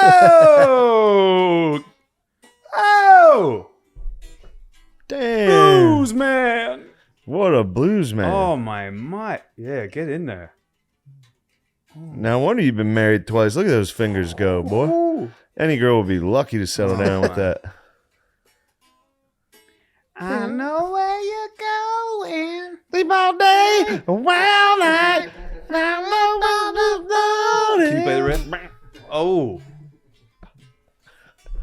Oh! Oh! Damn. Blues man! What a blues man. Oh, my. Yeah, get in there. Now, I wonder you've been married twice. Look at those fingers go, boy. Ooh. Any girl would be lucky to settle down with that. I know where you're going. Sleep all day, wild night. Can you play the riff? Oh.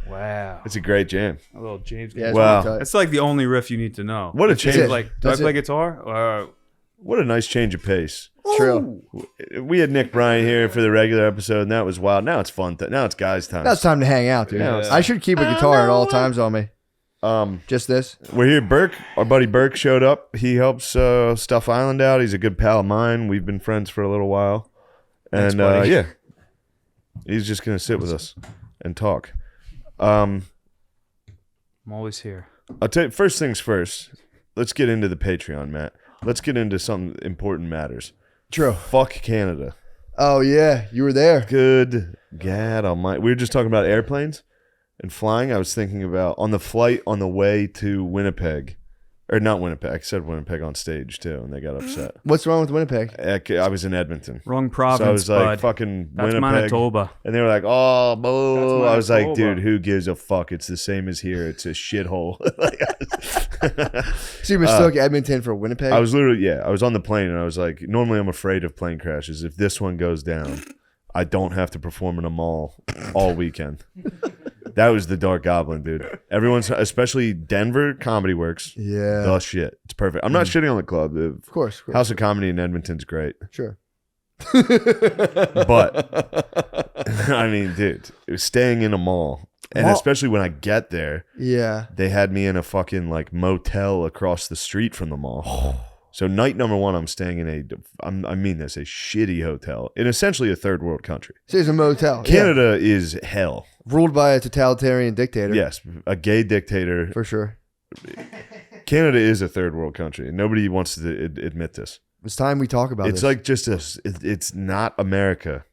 Wow. It's a great jam. A little James. Yeah, Wow. wow. That's like the only riff you need to know. What a It's change. Like, do I That's play it. guitar? What a nice change of pace. True. We had Nick Bryan here for the regular episode, and that was wild. Now it's fun. Now it's guys' time. Now it's time to hang out, dude. Yeah. I should keep a guitar at all times on me. Just this. We're here. Burke, our buddy Burke, showed up. He helps Stuff Island out. He's a good pal of mine. We've been friends for a little while, Thanks, and buddy. yeah, he's just gonna sit with us and talk. I'm always here. I'll tell you, first things first. Let's get into the Patreon, Matt. Let's get into some important matters. True. Fuck Canada. Oh, yeah. You were there. Good God Almighty. We were just talking about airplanes and flying. I was thinking about on the flight on the way to Winnipeg. Or not Winnipeg. I said Winnipeg on stage, too, and they got upset. What's wrong with Winnipeg? I was in Edmonton. Wrong province, So I was like, bud. fucking That's Winnipeg. Manitoba. And they were like, oh, boo. That's I was like, Manitoba. dude, who gives a fuck? It's the same as here. It's a shithole. So you mistook Edmonton for Winnipeg? I was literally, I was on the plane and I was like, normally I'm afraid of plane crashes. If this one goes down, I don't have to perform in a mall all weekend. That was the Dark Goblin, dude. Everyone's, especially Denver Comedy Works. Yeah. The shit. It's perfect. I'm not shitting on the club. Of course. House of Comedy in Edmonton's great. Sure. But, I mean, dude, it was staying in a mall. And especially when I get there, Yeah. they had me in a fucking like motel across the street from the mall. So night number one, I'm staying in I mean this, a shitty hotel in essentially a third world country. So it's a motel. Canada is hell. Yeah. Ruled by a totalitarian dictator. Yes, a gay dictator. For sure. Canada is a third world country, and nobody wants to admit this. It's time we talk about It's this. like just it's not America.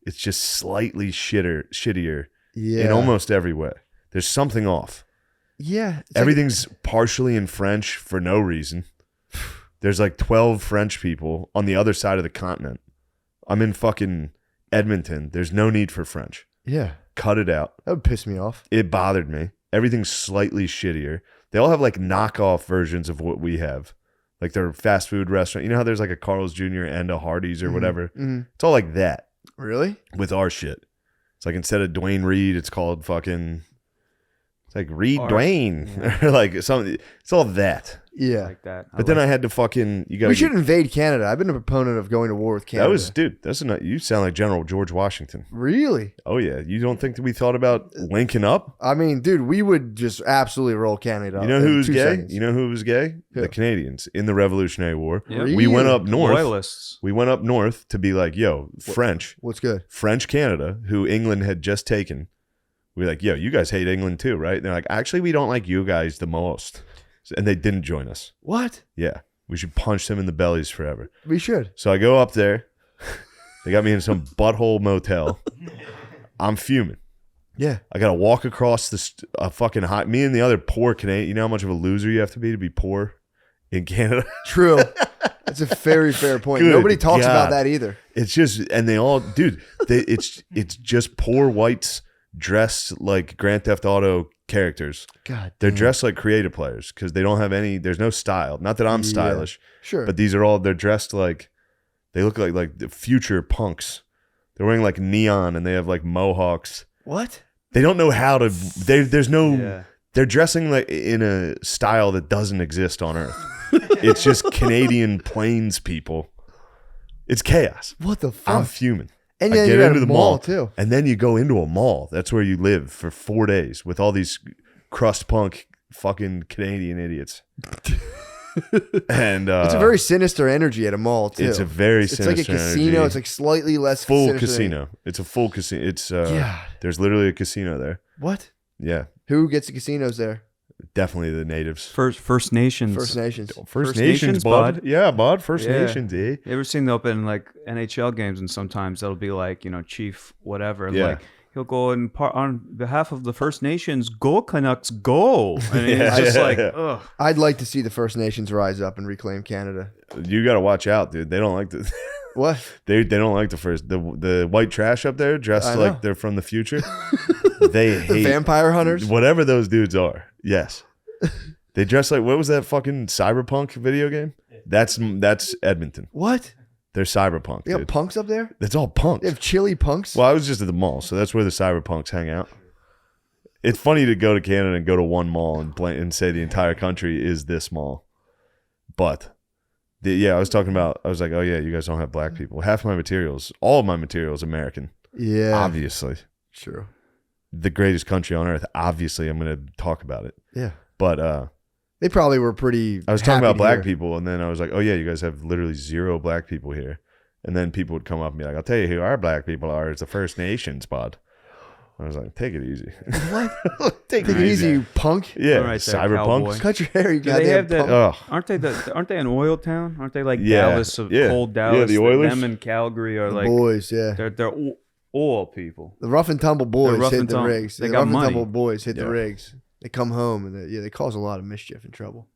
It's just slightly shittier yeah. in almost every way. There's something off. Yeah. It's Everything's partially in French for no reason. There's like 12 French people on the other side of the continent. I'm in fucking Edmonton. There's no need for French. yeah. Cut it out. That would piss me off. It bothered me. Everything's slightly shittier. They all have like knockoff versions of what we have. Like their fast food restaurant. You know how there's like a Carl's Jr. and a Hardee's or whatever? Mm-hmm. It's all like that Really? with our shit. It's like instead of Dwayne Reed, it's called fucking, it's like Reed Dwayne. Or like something. It's all that. Yeah. Like that. But then I had to fucking, you got We should invade Canada. I've been a proponent of going to war with Canada. That was, dude, you sound like General George Washington. Really? Oh, yeah. You don't think that we thought about linking up? I mean, dude, we would just absolutely roll Canada. You know in who was 2 gay? seconds. You know who was gay? Who? The Canadians in the Revolutionary War. Yep. We went up north. Loyalists. We went up north to be like, yo, French Canada, who England had just taken. We were like, yo, you guys hate England too, right? And they're like, actually, we don't like you guys the most. And they didn't join us. What? Yeah. We should punch them in the bellies forever. We should. So I go up there. They got me in some butthole motel. I'm fuming. Yeah. I got to walk across a fucking high. Me and the other poor Canadian. You know how much of a loser you have to be poor in Canada? True. That's a very fair point. Good Nobody talks God. about that either. It's just, and they all, dude, it's just poor whites dressed like Grand Theft Auto characters. God. They're damn. dressed like creative players because they don't have there's no style. Not that I'm Yeah. stylish, Sure. but they're dressed like, they look like the future punks. They're wearing like neon and they have like mohawks. What? They don't know how to, there's no, Yeah. they're dressing like in a style that doesn't exist on Earth. It's just Canadian plains people. It's chaos. What the I'm fuck? fuming. And I then get you're at into a the mall too. And then you go into a mall. That's where you live for 4 days with all these crust punk fucking Canadian idiots. And It's a very sinister energy at a mall too. it's a very It's like sinister a casino. energy. It's like slightly less full sinister than- casino. It's a full casino. It's God. there's literally a casino there. What? Yeah, Who gets the casinos there? definitely the natives. First Nations. First Nations. First Nations, bud. Yeah, bud. First Yeah. Nations, eh? You ever seen the open like NHL games and sometimes that'll be like, you know, Chief whatever. Yeah. Like he'll go and on behalf of the First Nations, go Canucks, go. And it's just like, ugh. I'd like to see the First Nations rise up and reclaim Canada. You got to watch out, dude. They don't like the What? they don't like the white trash up there dressed like they're from the future. They hate The vampire hunters? whatever those dudes are. Yes, they dress like, what was that fucking cyberpunk video game? That's Edmonton. What? They're cyberpunk. They got Dude. punks up there? It's all punks. They have chili punks? Well, I was just at the mall, so that's where the cyberpunks hang out. It's funny to go to Canada and go to one mall and say the entire country is this mall. But, I was talking about, I was like, oh yeah, you guys don't have black people. Half my materials, all of my materials, American. Yeah. Obviously. True. The greatest country on earth. Obviously, I'm going to talk about it. Yeah. But they probably were pretty I was talking happy about to black hear. people, and then I was like, oh yeah, you guys have literally 0 black people here. And then people would come up and be like, I'll tell you who our black people are. It's the First Nations, bud. I was like, take it easy. What? Take it easy, you punk. Yeah, All right there, cyberpunk. cowboy. Cut your hair, you Do they have goddamn that? punk. Oh, Aren't they an oil town? Aren't they like Yeah. Dallas of Yeah. cold Yeah, Dallas? the Oilers. Them and Calgary are The like boys, yeah. they're oil people. The rough and tumble boys rough hit and the tumble. rigs. They The got rough money. and tumble boys hit the Yeah. rigs. They come home and they cause a lot of mischief and trouble.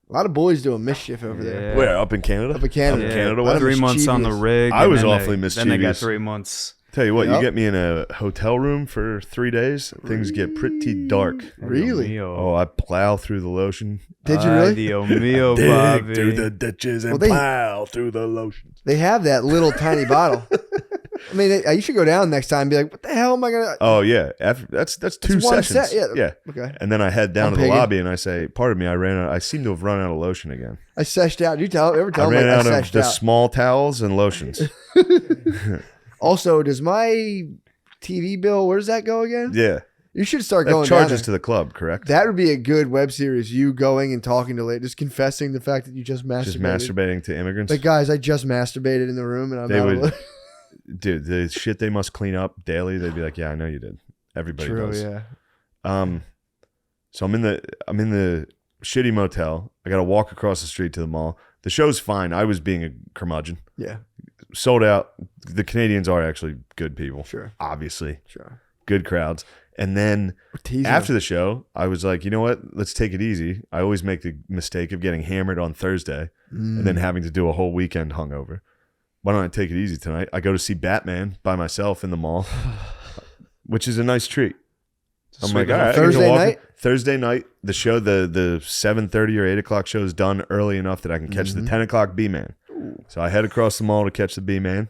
A lot of boys doing mischief over there. Yeah. where? Up in Canada? Up in Canada. Up in Yeah, Canada, Lot of 3 months on the mischievous. rig. I and was then awfully Then they got mischievous. 3 months. Tell you what, Yep. you get me in a hotel room for 3 days, things get pretty dark. Really? Mio. Oh, I plow through the lotion. Did you really? Dio mio, Dig Bobby. through the ditches and Well, they- plow through the lotions. They have that little tiny bottle. I mean, you should go down next time and be like, what the hell am I going to... Oh yeah, that's 2 one sessions. set, yeah. yeah. Okay. And then I head down I'm to the pigging. lobby and I say, "Pardon me, I seem to have run out of lotion again. I seshed out. You ever I tell me ran I out of seshed the out? small towels and lotions." Also, does my TV bill, where does that go again? Yeah, You should start that going down charges there. to the club, correct? That would be a good web series. You going and talking to ladies, just confessing the fact that you just masturbated. Just masturbating to immigrants. Like, guys, I just masturbated in the room and I'm They out would- of Dude, the shit they must clean up daily. They'd be like, "Yeah, I know you did. Everybody True, does." yeah. So I'm in the shitty motel. I got to walk across the street to the mall. The show's fine. I was being a curmudgeon. Yeah, Sold out. The Canadians are actually good people. Sure. Obviously, sure. good crowds. And then We're teasing after them. the show, I was like, you know what? Let's take it easy. I always make the mistake of getting hammered on Thursday and then having to do a whole weekend hungover. Why don't I take it easy tonight? I go to see Batman by myself in the mall, which is a nice treat. I'm like, all right, I get to Thursday walk- night? Thursday night, the show, the 7:30 or 8 o'clock show is done early enough that I can catch the 10 o'clock B-Man. So I head across the mall to catch the B-Man.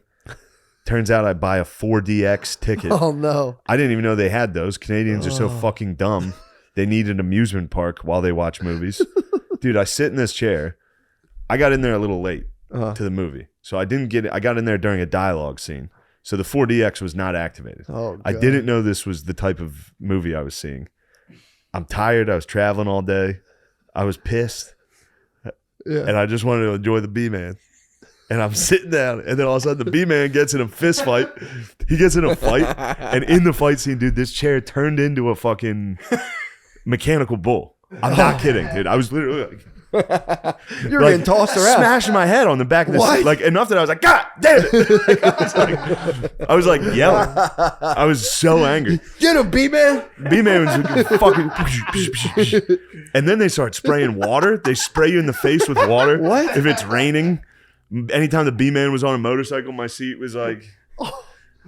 Turns out I buy a 4DX ticket. Oh, no. I didn't even know they had those. Canadians are so fucking dumb. They need an amusement park while they watch movies. Dude, I sit in this chair. I got in there a little late to the movie. So I didn't get it. I got in there during a dialogue scene. So the 4DX was not activated. Oh, I God. didn't know this was the type of movie I was seeing. I'm tired. I was traveling all day. I was pissed. Yeah. And I just wanted to enjoy the B-Man. And I'm sitting down, and then all of a sudden the B-Man gets in a fist fight. He gets in a fight, and in the fight scene, dude, this chair turned into a fucking mechanical bull. I'm not kidding, dude. I was literally like, You're getting tossed around. smashing my head on the back of the What? seat, like enough that I was like, God damn it! I was like yelling. I was so angry. Get him, B-Man. B-Man was like, fucking, and then they start spraying water. They spray you in the face with water. What? If it's raining? Anytime the B-Man was on a motorcycle, my seat was like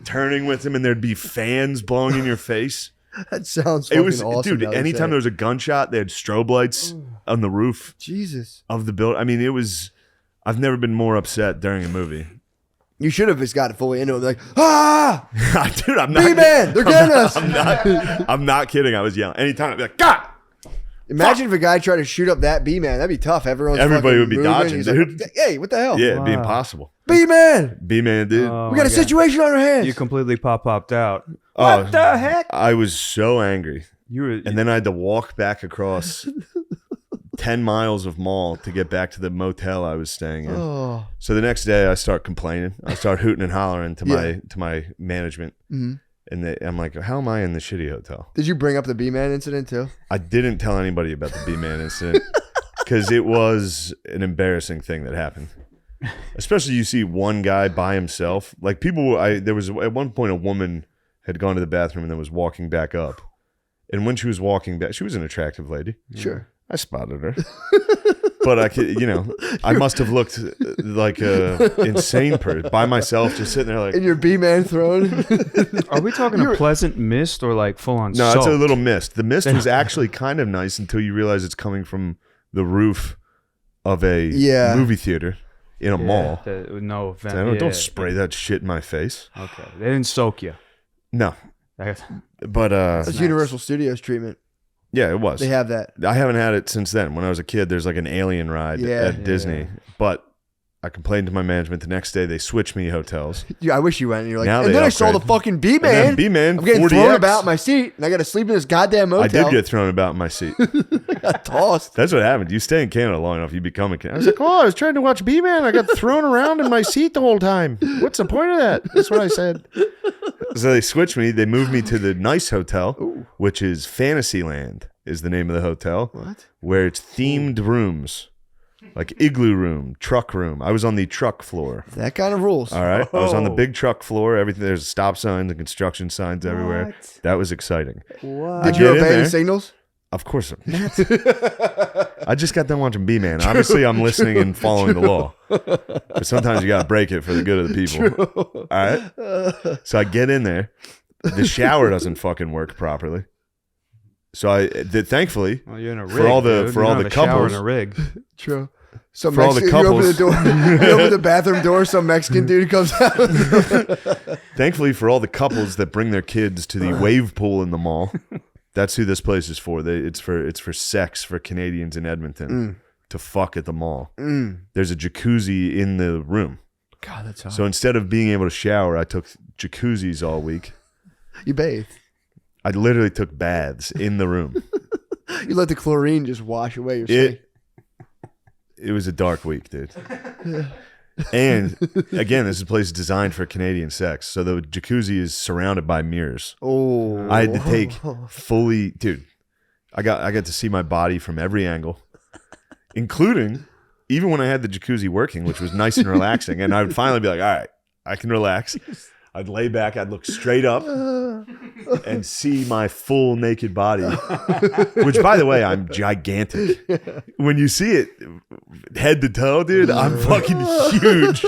turning with him, and there'd be fans blowing in your face. That sounds It fucking was, awesome. dude. now you say Anytime it. there was a gunshot, they had strobe lights on the roof Jesus. of the building. I mean, it was. I've never been more upset during a movie. You should have just got it fully into it. Like, ah! Dude, I'm not. B-Man, they're getting us. I'm not kidding. I was yelling. Anytime I'd be like, God. Imagine if a guy tried to shoot up that B-Man. That'd be tough. Everybody Everybody would be moving. dodging, He's dude. Like, hey, what the hell? Yeah, it'd be Wow. impossible. B-Man! B-Man, dude. Oh We my got a God. situation on our hands. You completely popped out. Oh, What the heck? I was so angry. You were And then I had to walk back across 10 miles of mall to get back to the motel I was staying in. Oh. So the next day I start complaining. I start hooting and hollering to my management. Mhm. And I'm like, how am I in the shitty hotel? Did you bring up the B-Man incident too? I didn't tell anybody about the B-Man incident because it was an embarrassing thing that happened. Especially you see one guy by himself. Like there was at one point a woman had gone to the bathroom and then was walking back up. And when she was walking back, she was an attractive lady. Sure. I spotted her. But I could, I must have looked like a insane person by myself, just sitting there like. In your B-man throne. Are we talking a pleasant mist or like full on? No, soak? it's a little mist. The mist was actually kind of nice until you realize it's coming from the roof of a movie theater in a mall. No vent. So don't spray that shit in my face. Okay, they didn't soak you. No, That's but That's Universal Studios treatment. yeah, it was. They have that. I haven't had it since then. When I was a kid, there's like an alien ride at Disney. But I complained to my management. The next day, they switched me hotels. Yeah, I wish you went. And you're like, Now and they then I saw the upgrade. fucking B-man. B-man, I'm getting 40X. thrown about in my seat, and I got to sleep in this goddamn motel. I did get thrown about in my seat. got tossed. That's what happened. You stay in Canada long enough, you become a Canadian. I was like, I was trying to watch B-Man. I got thrown around in my seat the whole time. What's the point of that? That's what I said. So they switched me. They moved me to the nice hotel, which is Fantasyland is the name of the hotel. What? Where it's themed rooms, like igloo room, truck room. I was on the truck floor. That kind of rules. All right. I was on the big truck floor. Everything. There's stop signs and construction signs everywhere. What? That was exciting. what? Did I you get in obey the there. signals? Of course. I just got done watching B-Man. Obviously, I'm listening and following the law. But sometimes you got to break it for the good of the people. All right. So I get in there. The shower doesn't fucking work properly. So thankfully, Well, you're in a rig. for all the dude. for You all don't the have a shower couples, in a rig. True. Some For all the Mexican, you open the couples. door, you open the bathroom door, some Mexican dude comes out. thankfully for all the couples that bring their kids to the wave pool in the mall, that's who this place is for. It's for sex for Canadians in Edmonton to fuck at the mall. There's a jacuzzi in the room. God, that's hot. So instead of being able to shower, I took jacuzzis all week. You bathed. I literally took baths in the room. You let the chlorine just wash away your skin. It was a dark week, dude. And again, this is a place designed for Canadian sex. So the jacuzzi is surrounded by mirrors. Oh. I had to take fully, dude. I got to see my body from every angle, including even when I had the jacuzzi working, which was nice and relaxing. And I would finally be like, all right, I can relax. I'd lay back, I'd look straight up and see my full naked body, which, by the way, I'm gigantic. When you see it head to toe, dude, I'm fucking huge.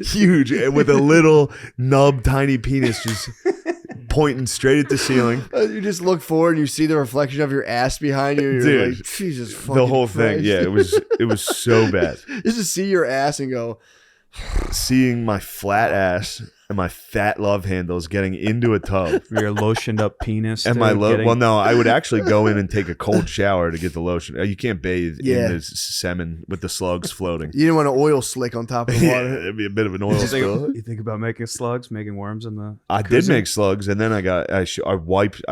Huge. With a little nub tiny penis just pointing straight at the ceiling. You just look forward and you see the reflection of your ass behind you. And you're Dude, like, Jesus fucking The whole Christ. thing. Yeah, it was so bad. Just to see your ass and go, Seeing my flat ass and my fat love handles getting into a tub. Your lotioned up penis. And dude, my getting- well, no, I would actually go in and take a cold shower to get the lotion. You can't bathe Yeah. in the semen with the slugs floating. you didn't want an oil slick on top of the Yeah, water. it'd be a bit of an oil You spill. think, you think about making slugs, making worms in the. I did jacuzzi? make slugs, and then I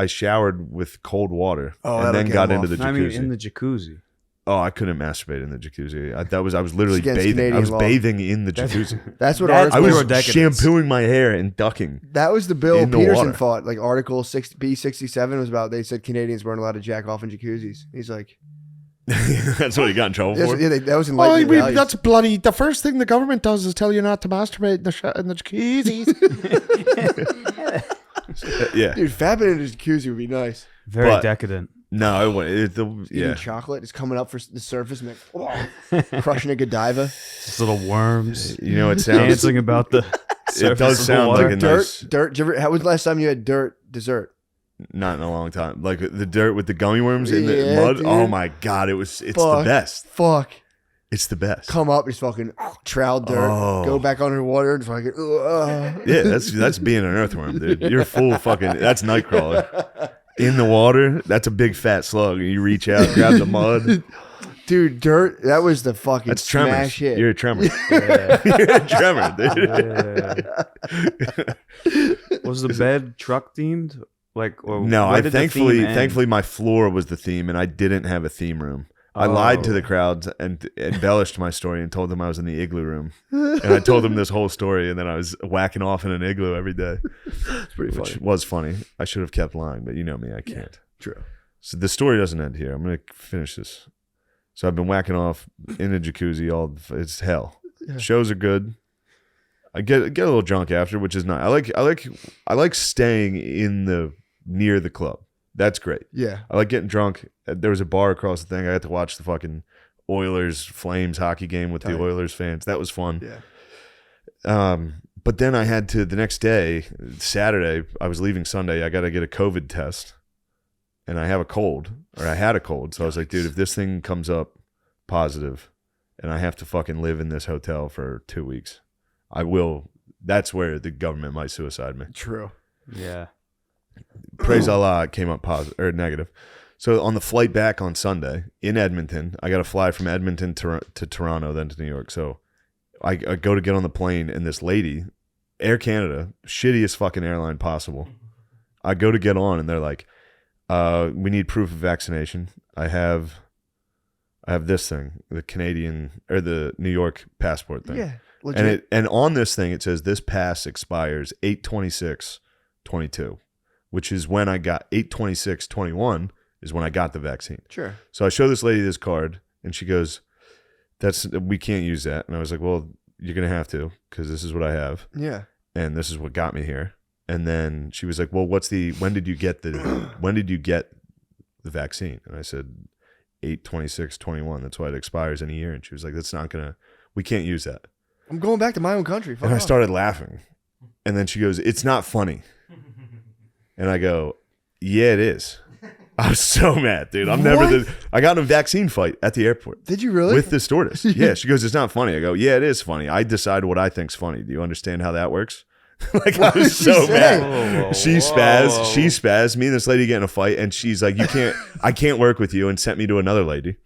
showered with cold water, Oh, and that'll then get got them into off. the I mean, jacuzzi. in the jacuzzi. Oh, I couldn't masturbate in the jacuzzi. I was literally It's against bathing. Canadian I was law. bathing in the jacuzzi. That's what That's I Article. was pure decadence. shampooing my hair and ducking. That was the bill in the Peterson water. fought. Like Article B67 was about. They said Canadians weren't allowed to jack off in jacuzzis. He's like, That's what he got in trouble for. that was enlightening values. that's bloody. The first thing the government does is tell you not to masturbate in the jacuzzis. Yeah. Dude, fapping in a jacuzzi would be nice. Very But- decadent. No, it went. Eating Yeah. chocolate is coming up for the surface, and like, crushing a Godiva. Just little worms You know, it sounds. dancing about the. It surface does of the sound water. like a nice. Dirt. Did you ever, how was the last time you had dirt dessert? Not in a long time. Like the dirt with the gummy worms in the Yeah, mud. dude. Oh my god, it's the Fuck. best. Fuck. It's the best. Come up, just fucking trowel dirt. Oh. Go back underwater and fucking. Yeah, that's being an earthworm, dude. You're full fucking. That's Nightcrawler. In the water, that's a big fat slug. You reach out, grab the mud. Dude, dirt. That was the fucking That's tremors. smash hit. You're a tremor. You're a tremor, dude. Was the bed truck themed? Like, or No, where I did the theme end? thankfully my floor was the theme, and I didn't have a theme room. I lied to the crowds and embellished my story and told them I was in the igloo room. And I told them this whole story, and then I was whacking off in an igloo every day. It's pretty Which funny. was funny. I should have kept lying, but you know me, I can't. True. So the story doesn't end here. I'm going to finish this. So I've been whacking off in a jacuzzi it's hell. Yeah. Shows are good. I get a little drunk after, which is nice. I like staying near the club. That's great. Yeah. I like getting drunk. There was a bar across the thing. I got to watch the fucking Oilers Flames hockey game with the Oilers fans. That was fun. Yeah. But then I had to, the next day, Saturday, I was leaving Sunday. I got to get a COVID test, and I have a cold, or I had a cold. So I was like, dude, if this thing comes up positive, and I have to fucking live in this hotel for 2 weeks, I will. That's where the government might suicide me. True. Yeah. Praise Allah, it came up positive or negative. So on the flight back on Sunday in Edmonton, I got to fly from Edmonton to Toronto, then to New York. So I go to get on the plane, and this lady, Air Canada, shittiest fucking airline possible. I go to get on, and they're like, "We need proof of vaccination." I have this thing, the Canadian or the New York passport thing. Yeah. Legit. And on this thing it says this pass expires 8/26/22, which is when I got 8/26/21 is when I got the vaccine. Sure. So I show this lady this card, and she goes, we can't use that. And I was like, well, you're going to have to, because this is what I have. Yeah. And this is what got me here. And then she was like, well, when did you get the vaccine? And I said, 8/26/21. That's why it expires in a year. And she was like, we can't use that. I'm going back to my own country. Fuck And I off. started laughing. And then she goes, it's not funny. And I go, yeah, it is. I was so mad, dude. I got in a vaccine fight at the airport. Did you really? With the stewardess. Yeah. She goes, it's not funny. I go, yeah, it is funny. I decide what I think's funny. Do you understand how that works? Like, I was so mad. She spazzed. Me and this lady get in a fight, and she's like, I can't work with you, and sent me to another lady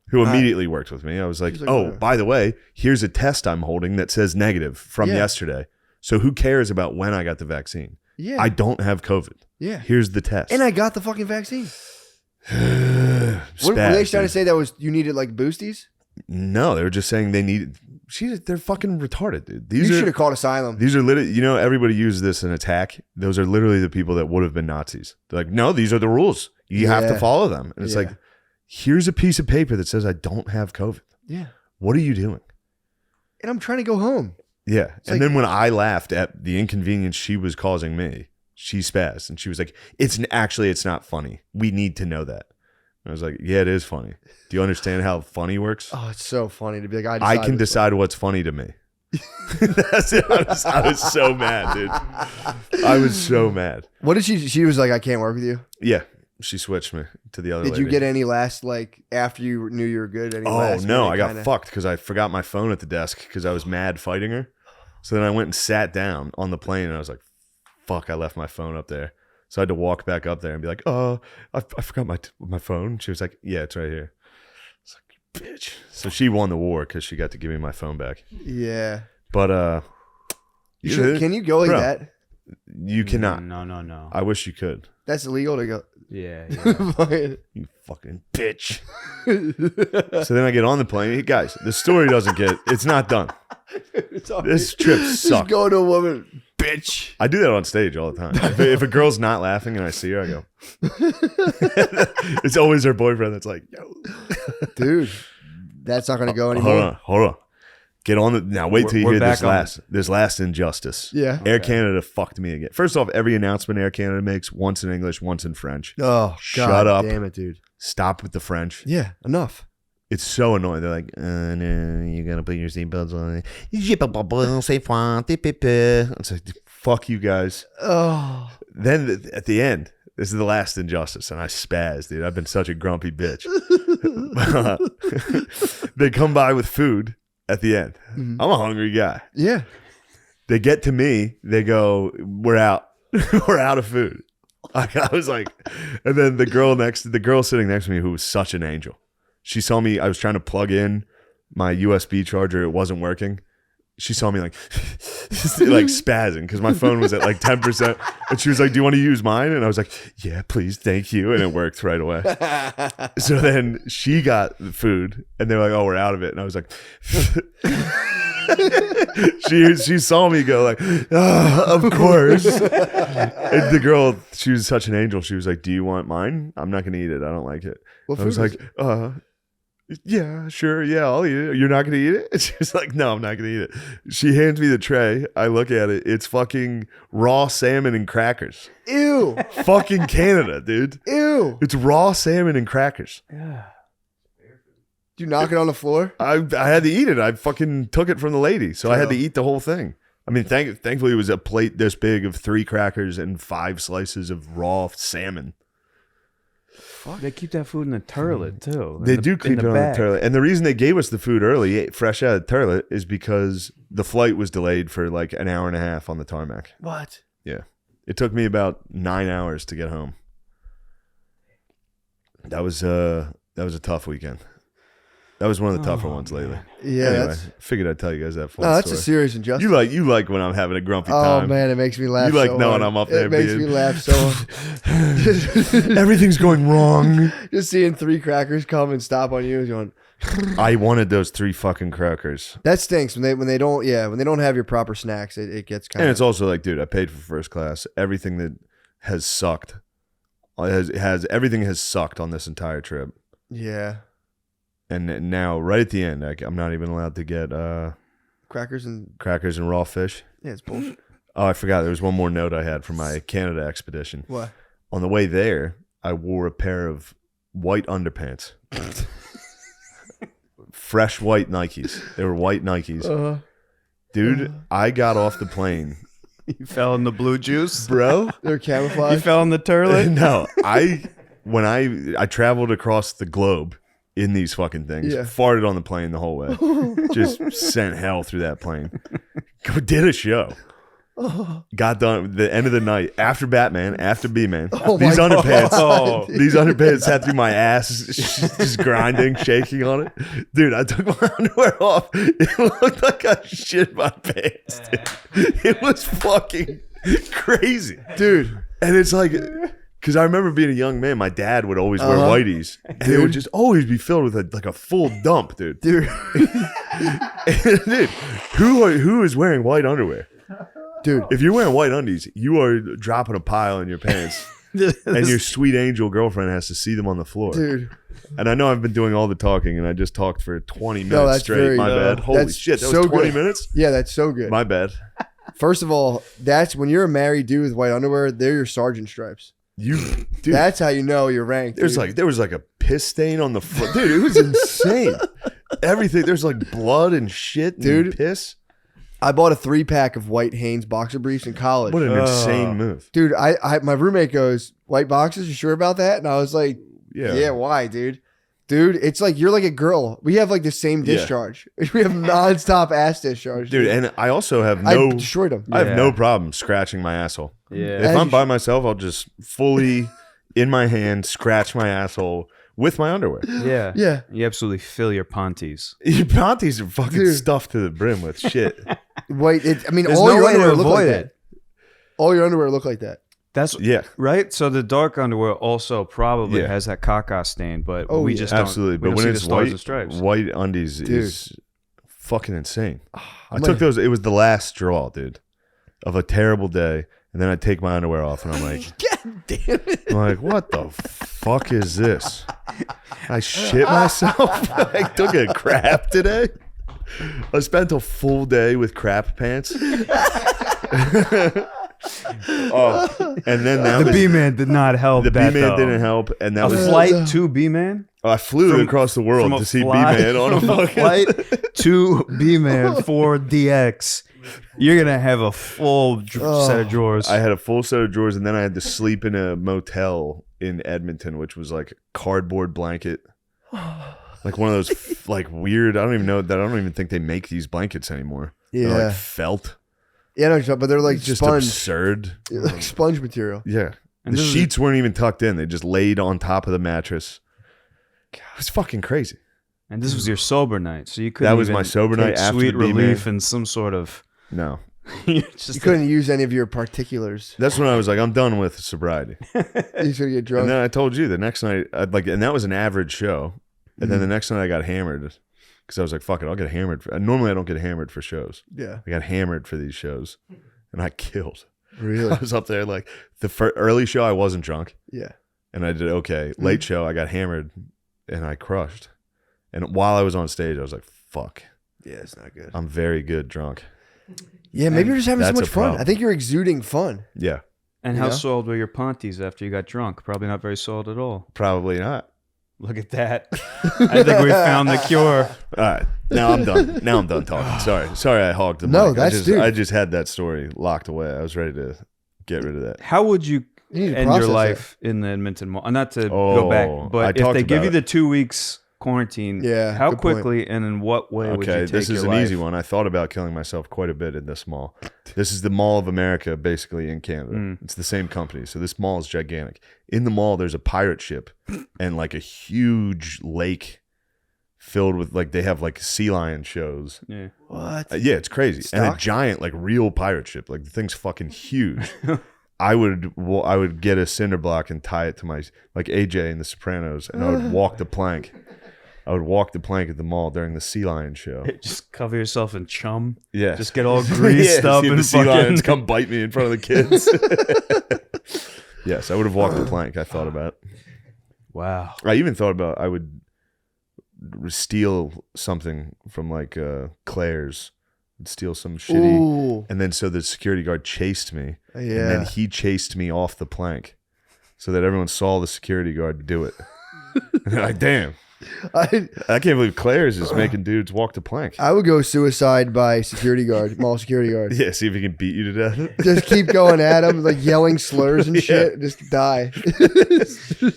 who immediately worked with me. I was like, oh, by the way, here's a test I'm holding that says negative from yesterday. So who cares about when I got the vaccine? Yeah. I don't have COVID. Yeah. Here's the test. And I got the fucking vaccine. What Were they trying to say that you needed like boosties? No, they were just saying they needed. They're fucking retarded, dude. You should have called asylum. These are literally, everybody uses this in attack. Those are literally the people that would have been Nazis. They're like, no, these are the rules. You have to follow them. And it's like, here's a piece of paper that says I don't have COVID. Yeah. What are you doing? And I'm trying to go home. Yeah. And then when I laughed at the inconvenience she was causing me, she spazzed and she was like, it's not funny. We need to know that. And I was like, yeah, it is funny. Do you understand how funny works? Oh, it's so funny to be like, I can decide what's funny to me. That's it. I was so mad, dude. I was so mad. What did she was like, I can't work with you? Yeah. She switched me to the other Did lady. you get any last, like, after you knew you were good? Any Oh, last no. minute I got kinda- fucked because I forgot my phone at the desk because I was mad fighting her. So then I went and sat down on the plane, and I was like, fuck, I left my phone up there. So I had to walk back up there and be like, oh, I forgot my phone. She was like, yeah, it's right here. I was like, bitch. So she won the war because she got to give me my phone back. Yeah. But Can you go like Bro. that? you cannot. No. I wish you could. That's illegal to go. Yeah. You fucking bitch. So then I get on the plane. Hey, guys, the story it's not done. This trip Just sucked. go to a woman, bitch. I do that on stage all the time. If a girl's not laughing and I see her, I go. It's always her boyfriend that's like, yo. Dude, that's not going to go anymore. Hold on. Get on the now. Wait till you We're hear back this last injustice. Yeah. Air Canada fucked me again. First off, every announcement Air Canada makes, once in English, once in French. Oh, Shut God up. damn it, dude. Stop with the French. Yeah, enough. It's so annoying. They're like, no, you gotta put your seatbelts on. It's like, fuck you guys. Oh. Then at the end, this is the last injustice, and I spaz, dude. I've been such a grumpy bitch. They come by with food at the end. Mhm. I'm a hungry guy. Yeah. They get to me. They go, we're out. We're out of food. I was like, and then the girl sitting next to me, who was such an angel. She saw me. I was trying to plug in my USB charger. It wasn't working. She saw me like spazzing because my phone was at like 10%. And she was like, do you want to use mine? And I was like, yeah, please. Thank you. And it worked right away. So then she got the food and they're like, oh, we're out of it. And I was like, she saw me go like, of course. And the girl, she was such an angel. She was like, do you want mine? I'm not going to eat it. I don't like it. What I was food like, Yeah, sure. Yeah, I'll eat it. You're not going to eat it? She's like, no, I'm not going to eat it. She hands me the tray. I look at it. It's fucking raw salmon and crackers. Ew. Fucking Canada, dude. Ew. It's raw salmon and crackers. Yeah. Did you knock it on the floor? I had to eat it. I fucking took it from the lady. So I had to eat the whole thing. I mean, thankfully, it was a plate this big of 3 crackers and 5 slices of raw salmon. They keep that food in the turlet too. They do keep it on the toilet. And the reason they gave us the food early, fresh out of the toilet, is because the flight was delayed for like an hour and a half on the tarmac. What? Yeah. It took me about 9 hours to get home. That was a tough weekend. That was one of the tougher ones lately. Yeah. Anyway, figured I'd tell you guys that fun No, that's story. a serious injustice. You like when I'm having a grumpy time. Oh man, it makes me laugh. You like so knowing hard. I'm up there It makes being- me laugh so hard. Everything's going wrong. Just seeing 3 crackers come and stop on you is going. I wanted those 3 fucking crackers. That stinks when they don't have your proper snacks. It gets kind And of. it's also like, dude, I paid for first class. Everything that has sucked everything has sucked on this entire trip. Yeah. And now, right at the end, I'm not even allowed to get Crackers and raw fish. yeah, it's bullshit. Oh, I forgot. There was one more note I had from my Canada expedition. What? On the way there, I wore a pair of white underpants. Fresh white Nikes. They were white Nikes. Dude, I got off the plane. You fell in the blue juice. Bro? They're You camouflage. fell in the turlet. No, when I traveled across the globe in these fucking things, Yeah. farted on the plane the whole way. Just sent hell through that plane. Did a show. Got done the end of the night after Batman, after B-Man. Oh These my underpants, God. these underpants had through my ass, just grinding, shaking on it. Dude, I took my underwear off. It looked like I shit my pants. Dude. It was fucking crazy, Dude. and it's like, because I remember being a young man, my dad would always wear whiteys, and it would just always be filled with a full dump, dude. Dude. Dude, who is wearing white underwear? Dude. If you're wearing white undies, you are dropping a pile in your pants, and your sweet angel girlfriend has to see them on the floor. Dude. And I know I've been doing all the talking, and I just talked for 20 minutes that's straight. very- My bad. Holy that's shit, that so was 20 good. minutes? Yeah, that's so good. My bad. First of all, that's when you're a married dude with white underwear, they're your sergeant stripes. Dude, That's how you know you're ranked. dude. there was like a piss stain on the floor. Dude, it was insane. Everything. There's like blood and shit and Dude. piss. I bought a 3-pack of white Hanes boxer briefs in college. What an insane move. Dude, I my roommate goes, white boxers, you sure about that? And I was like, yeah, why, dude? Dude, it's like you're like a girl. We have like the same Yeah. discharge. We have nonstop ass discharge. Dude, and I also have I no destroyed them. I have Yeah. no problem scratching my asshole. Yeah. If As I'm you by myself, I'll just fully in my hand scratch my asshole with my underwear. Yeah. Yeah. You absolutely fill your panties. Your panties are fucking Dude. stuffed to the brim with shit. White. I mean, There's all no your way to underwear look like avoid that. it. All your underwear look like that. That's Yeah, right. So the dark underwear also probably Yeah. has that caca stain, but Oh, we yeah. just don't. absolutely. we But don't when see it's the stars white, and stripes. white undies Dude. is fucking insane. I I'm took like- those. It was the last straw, dude, of a terrible day. And then I take my underwear off, and I'm like, God damn it. I'm like, what the fuck is this? I shit myself. I took a crap today. I spent a full day with crap pants. Oh, and then that The was, B-man did not help. the that, B-Man though. didn't help, and that A was flight to B-man. I flew across the world to see B-Man on a fucking flight to B-man for DX. You're gonna have a full set of drawers. I had a full set of drawers, and then I had to sleep in a motel in Edmonton, which was like cardboard blanket, like one of those like weird. I don't even think they make these blankets anymore. They're Yeah. like felt. Yeah, no, but they're like Just sponge. absurd. Like sponge material. Yeah, And the this is- sheets weren't even tucked in. They just laid on top of the mattress. God, it was fucking crazy. and this was your sober night, so you couldn't. That was even my sober take night after Sweet the B-man. relief and some sort of. No, You're just You couldn't use any of your particulars. that's when I was like, I'm done with sobriety. You should get And drunk. then I told you the next night, and that was an average show. And then the next night I got hammered because I was like, fuck it, I'll get hammered. Normally I don't get hammered for shows. Yeah. I got hammered for these shows, and I killed. Really? I was up there like the early show I wasn't drunk, Yeah. and I did okay. Late show I got hammered, and I crushed. And while I was on stage, I was like, fuck. Yeah, it's not good. I'm very good drunk. Yeah, maybe you're just having so That's much a fun. problem. I think you're exuding fun. Yeah, And You how know? soiled were your panties after you got drunk? Probably not very soiled at all. probably not. Look at that. I think we found the cure. All right, now I'm done. Now I'm done talking. Sorry, I hogged the No, mic. that's dude. I just had that story locked away. I was ready to get rid of that. How would you You need to end your process life in the Edmonton Mall? Not to Oh, go back, I but if talked they give about you it. the 2 weeks quarantine, Yeah, how good point. quickly and in what way would you Okay, take this is your an life? easy one. I thought about killing myself quite a bit in this mall. This is the Mall of America, basically, in Canada. It's the same company. So this mall is gigantic. In the mall, there's a pirate ship and like a huge lake filled with like, they have like sea lion shows. Yeah. What? Yeah, it's crazy. And a Stock? giant, like real pirate ship. Like the thing's fucking huge. I would get a cinder block and tie it to my, like AJ in The Sopranos, and I would walk the plank. I would walk the plank at the mall during the sea lion show. Just cover yourself in chum. Yeah. Just get all greased up see if and the sea lions fucking. come bite me in front of the kids. Yes, I would have walked the plank. I thought about. Wow. I even thought about I would steal something from like Claire's. I'd steal some shitty, Ooh. and then so the security guard chased me, Yeah. and then he chased me off the plank, so that everyone saw the security guard do it. And they're like, damn. I I can't believe Claire's is making dudes walk the plank. would go suicide by security guard, mall security guard. Yeah, see if he can beat you to death. Just keep going at him, like yelling slurs and shit. Just die. Just get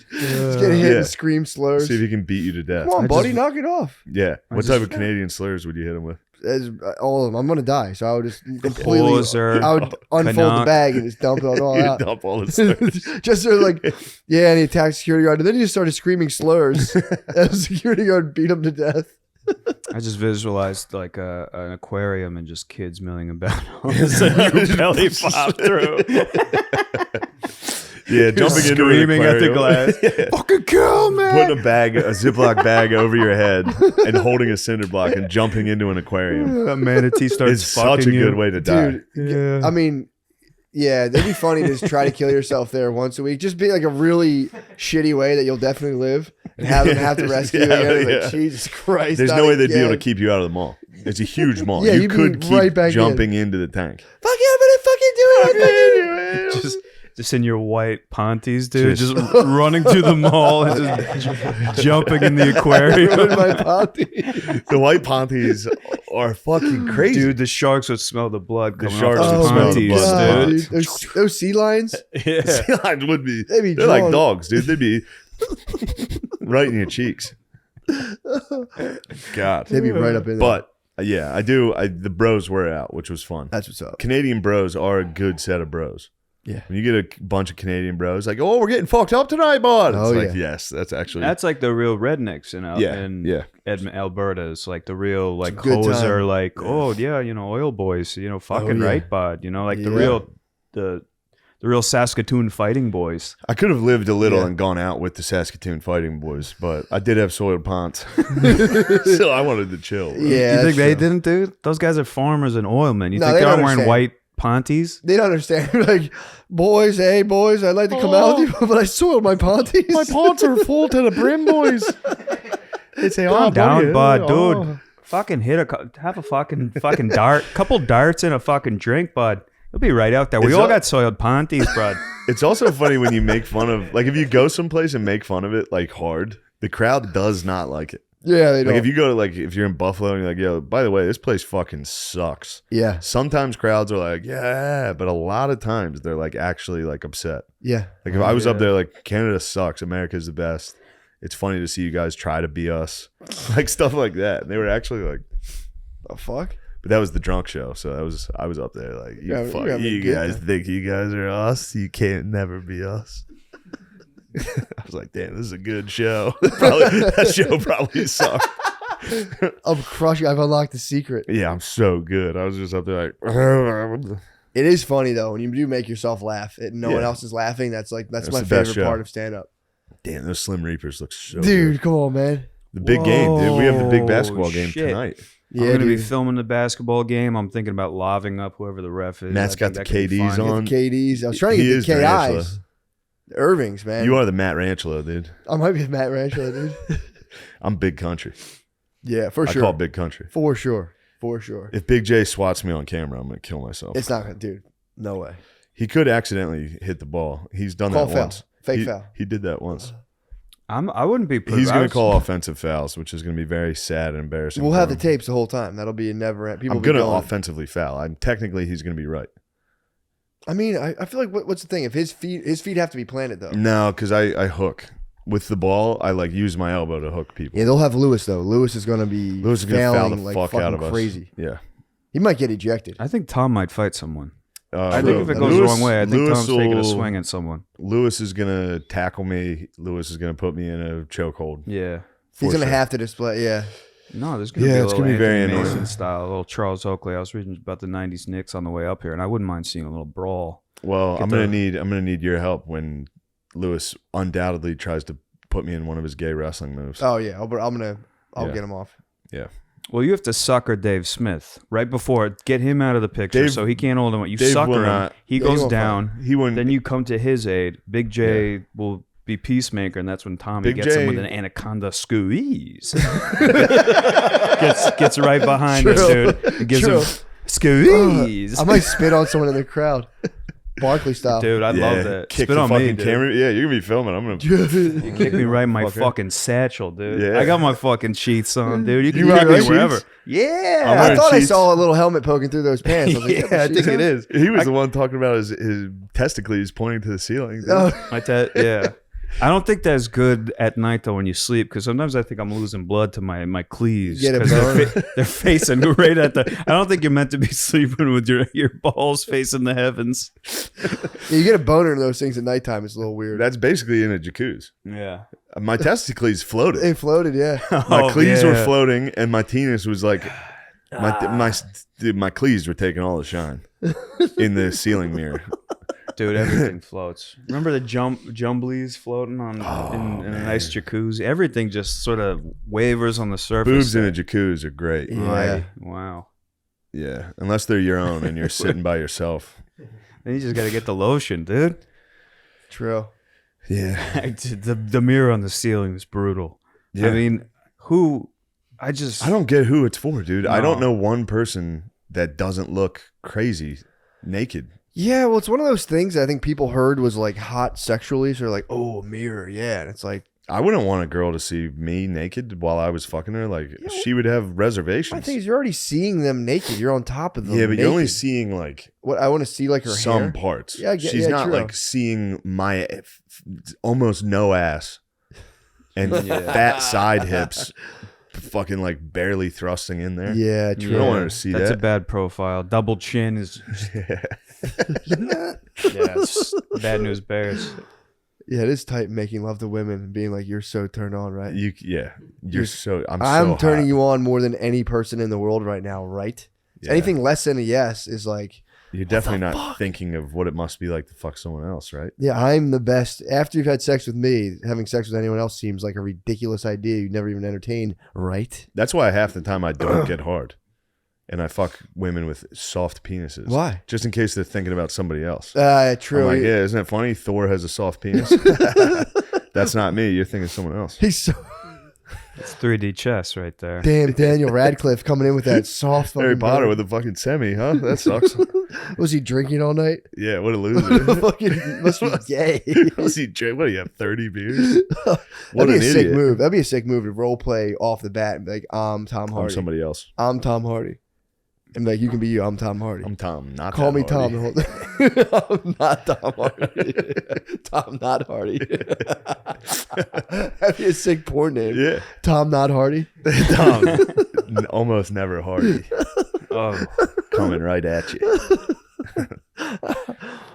hit Yeah. and scream slurs. See if he can beat you to death. Come on, I buddy, just- knock it off. Yeah. What type of Canadian slurs would you hit him with? As all of them, I'm gonna die. So I would just completely. Poser, I would unfold the Canuck. bag and just dump it all You out. dump all the slurs. Just sort of like, yeah, and he attacked security guard, and then he just started screaming slurs, and the security guard beat him to death. I just visualized like an aquarium and just kids milling about. All of a sudden your belly pop through. Yeah, jumping into an Screaming at the aquarium. glass. Yeah. Fucking kill me. Putting a Ziploc bag over your head and holding a cinder block and jumping into an aquarium. A manatee starts It's fucking such a you. good way to die. Dude, I mean, yeah, it'd be funny to just try to kill yourself there once a week. Just be like a really shitty way that you'll definitely live, and have them have to rescue you. Yeah, Again. Like, yeah. Jesus Christ! There's not no way they'd be able to again. keep you out of the mall. It's a huge mall. Yeah, you you'd be could keep right back jumping into the tank. Fuck yeah, I'm gonna fucking do it. Just in your white panties, dude. Just- Just running through the mall and just jumping in the Ruin aquarium. my party. The white panties are fucking crazy. Dude, the sharks would smell the blood The coming sharks off would those smell the panties, blood. dude. Those sea lions. Yeah. Sea lions would be. They'd be They're like drawn. dogs, dude. They'd be right in your cheeks. God. They'd be right up in there. But yeah, I do. The bros were out, which was fun. That's what's up. Canadian bros are a good set of bros. Yeah. When you get a bunch of Canadian bros, like, oh, we're getting fucked up tonight, bud. It's Oh, like, yeah. yes, that's actually. That's like the real rednecks in, Yeah, in yeah. Alberta. It's like the real like a good hoser, time. like, oh yeah, oil boys, fucking yeah. right, bud. Like the Yeah. real the real Saskatoon fighting boys. I could have lived a little Yeah. and gone out with the Saskatoon Fighting Boys, but I did have soiled pants. So I wanted to chill. bro. Yeah. you that's think they true. didn't, dude? Those guys are farmers and oilmen. You No, think they they're don't wearing understand. white panties? They don't understand. Like, boys, hey, boys, I'd like to come out with you, but I soiled my panties. My pants are full to the brim, boys. They say, Calm oh, down, bud, oh. dude. Fucking have a fucking dart, couple darts in a fucking drink, bud. You'll be right out there. We It's all all- got soiled panties, bud. It's also funny when you make fun of, like, if you go someplace and make fun of it, like, hard, the crowd does not like it. Yeah, they Like, don't. if you go to, like, if you're in Buffalo and you're like, yo, by the way, this place fucking sucks. Yeah, Sometimes crowds are like, yeah, but a lot of times they're, like, actually, like, upset. yeah. Like, if I was up there, like, Canada sucks, America's the best. It's funny to see you guys try to be us. Like, stuff like that. And they were actually like, The fuck? but that was the drunk show. So I was up there like, Yeah, fuck, you gotta you be good guys then. think you guys are us? You can't never be us. I was like, damn, this is a good show. That show probably sucked. I'm crushing. I've unlocked the secret. Yeah, I'm so good. I was just up there like, It is funny though when you do make yourself laugh and no one Yeah. else is laughing. That's my the best favorite show. part of stand up. damn, those Slim Reapers look so Dude, good. come on, man. The big game, dude. We have the big Whoa, basketball game shit. tonight. Yeah, I'm gonna be dude. filming the basketball game. I'm thinking about laving up whoever the ref is. Matt's I got think the that could be KDs fun. on. KDs. I was trying to He get is the Tarantula. KIs. The Irvings, man. You are the Matt Ranchelo, dude. I might be Matt Rancho, dude. I'm big country. Yeah, for I sure. call Big Country. For sure. For sure. If Big J swats me on camera, I'm gonna kill myself. It's not gonna, dude. No way. He could accidentally hit the ball. He's done Call that foul. once. Fake foul. He did that once. I wouldn't be. He's I going was- to call offensive fouls, which is going to be very sad and embarrassing. We'll for have the him. tapes the whole time. That'll be a never end. People I'm will be going to going. offensively foul. Technically, he's going to be right. I mean, I feel like what's the thing? If his feet have to be planted though. No, because I hook with the ball. I like use my elbow to hook people. Yeah, they'll have Lewis though. Lewis is gonna be Lewis is going to foul fouling the like fuck out of fucking us. crazy. Yeah. He might get ejected. I think Tom might fight someone. I I think if it goes the wrong way, I think Tom's taking a swing at someone. Lewis is going to tackle me. Lewis is going to put me in a chokehold. Yeah. He's gonna sure. have to display. Yeah. No, there's going to Yeah, be a it's little gonna be very Anthony annoying. Mason style, a little Charles Oakley. I was reading about the 90s Knicks on the way up here, and I wouldn't mind seeing a little brawl. Well, Get I'm gonna need your help when Lewis undoubtedly tries to put me in one of his gay wrestling moves. Oh yeah. I'll Yeah. get him off. Yeah. Well, you have to sucker Dave Smith right before. Get him out of the picture Dave- so he can't hold him. You Dave sucker will him. not- He Yeah, he goes won't down. He wouldn't. Then you come to his aid. Big J will be peacemaker, and that's when Tommy Big gets him J- with an anaconda squeeze. gets right behind True. us, dude. And gives True. him squeeze. I might spit on someone in the crowd. Barkley style. Dude, I yeah, love that. Kick Spit the on fucking me, dude. camera. Yeah, you're gonna be filming. I'm gonna. You kick me right in my Fucker. fucking satchel, dude. Yeah. I got my fucking sheets on, dude. You can You kick got me sheets? wherever. I'm Yeah. I wearing thought I sheets. saw a little helmet poking through those pants. I was like, Yeah, I think it is. He was the one talking about his testicles pointing to the ceiling. dude. Oh, Yeah. I don't think that's good at night though when you sleep because sometimes I think I'm losing blood to my cleaves Get a because boner. they're facing right at the. I don't think you're meant to be sleeping with your balls facing the heavens. yeah, you get a boner in those things at nighttime. It's a little weird. That's basically in a jacuzzi. Yeah. My testicles floated. They floated, yeah. My cleaves were yeah. floating, and my penis was like, my cleaves were taking all the shine in the ceiling mirror. Dude, everything floats. Remember the jumblies floating on in a nice jacuzzi? Everything just sort of wavers on the surface. Boobs in a jacuzzi are great. Yeah. Right. Wow. Yeah, unless they're your own and you're sitting by yourself. Then you just got to get the lotion, dude. True. Yeah, The mirror on the ceiling is brutal. yeah. I mean, I don't get who it's for, dude. I don't No. know one person that doesn't look crazy naked. Yeah, well, it's one of those things I think people heard was like hot sexually. So they're like, oh, a mirror. Yeah. And it's like, I wouldn't want a girl to see me naked while I was fucking her. Like, she would have my reservations. thing is you're already seeing them naked. You're on top of them. Yeah, but you're only naked. seeing like What I want to see like her some hair. parts. Yeah, I get- She's yeah, not true. like seeing my almost no ass and fat side hips, fucking like barely thrusting in there. Yeah, I true. don't want her to see That's a that. bad profile. Double chin is it's bad news bears. Yeah, it is tight making love to women and being like, you're so turned on, right? You're so. I'm I'm so turning hot. you on more than any person in the world right now, right? Yeah. Anything less than a yes is like, You're definitely not thinking of what it must be like to fuck someone else, right? yeah, I'm the best. After you've had sex with me, having sex with anyone else seems like a ridiculous idea you never even entertained, right? That's why half the time I don't get hard, and I fuck women with soft penises. Why? Just in case they're thinking about somebody else. True. I'm like, yeah, isn't it funny? Thor has a soft penis. That's not me. You're thinking of someone else. He's so It's 3D chess right there. damn Daniel Radcliffe coming in with that soft Harry fucking Potter boner. with a fucking semi, huh? That sucks. Was he drinking all night? Yeah, what a loser. Fucking must be gay. Was he drink? What do you have? 30 beers? What That'd be an a sick idiot. move. That'd be a sick move to role play off the bat and be like, I'm Tom I'm Hardy. somebody else. I'm Tom Hardy. And be like, you can be you. I'm Tom Hardy. I'm Tom. Not Call that me Tom. Hardy. the whole- I'm not Tom Hardy. Tom not Hardy. That'd be a sick porn name. Yeah, Tom not Hardy. Tom. Almost never Hardy. Oh, Coming right at you. All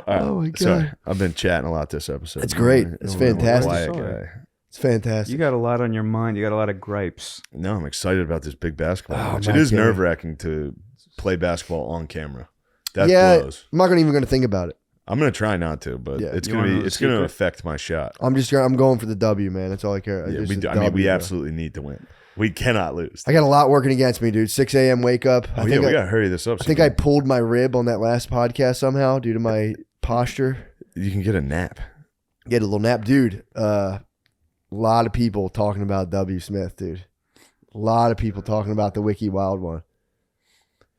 right, Oh my God. Sorry, I've been chatting a lot this episode. It's great. I'm It's a fantastic. Quiet Sorry. guy. It's fantastic. you got a lot on your mind. You got a lot of gripes. No, I'm excited about this big basketball Oh, match. my It is God. nerve wracking to play basketball on camera. That yeah, blows. I'm not even going to think about it. I'm gonna try not to, but Yeah. it's You gonna wanna be know the it's gonna secret? affect my shot. I'm going for the W, man. That's all I care. Yeah, Just we the do, I mean, we W, bro. absolutely need to win. We cannot lose. I got a lot working against me, dude. 6 a.m. wake up. Oh yeah, we gotta hurry this up. I think I pulled my rib on that last podcast somehow due to my posture. you can get a nap. Get a little nap, dude. A lot of people talking about W. Smith, dude. A A lot of people talking about the Wiki Wild one.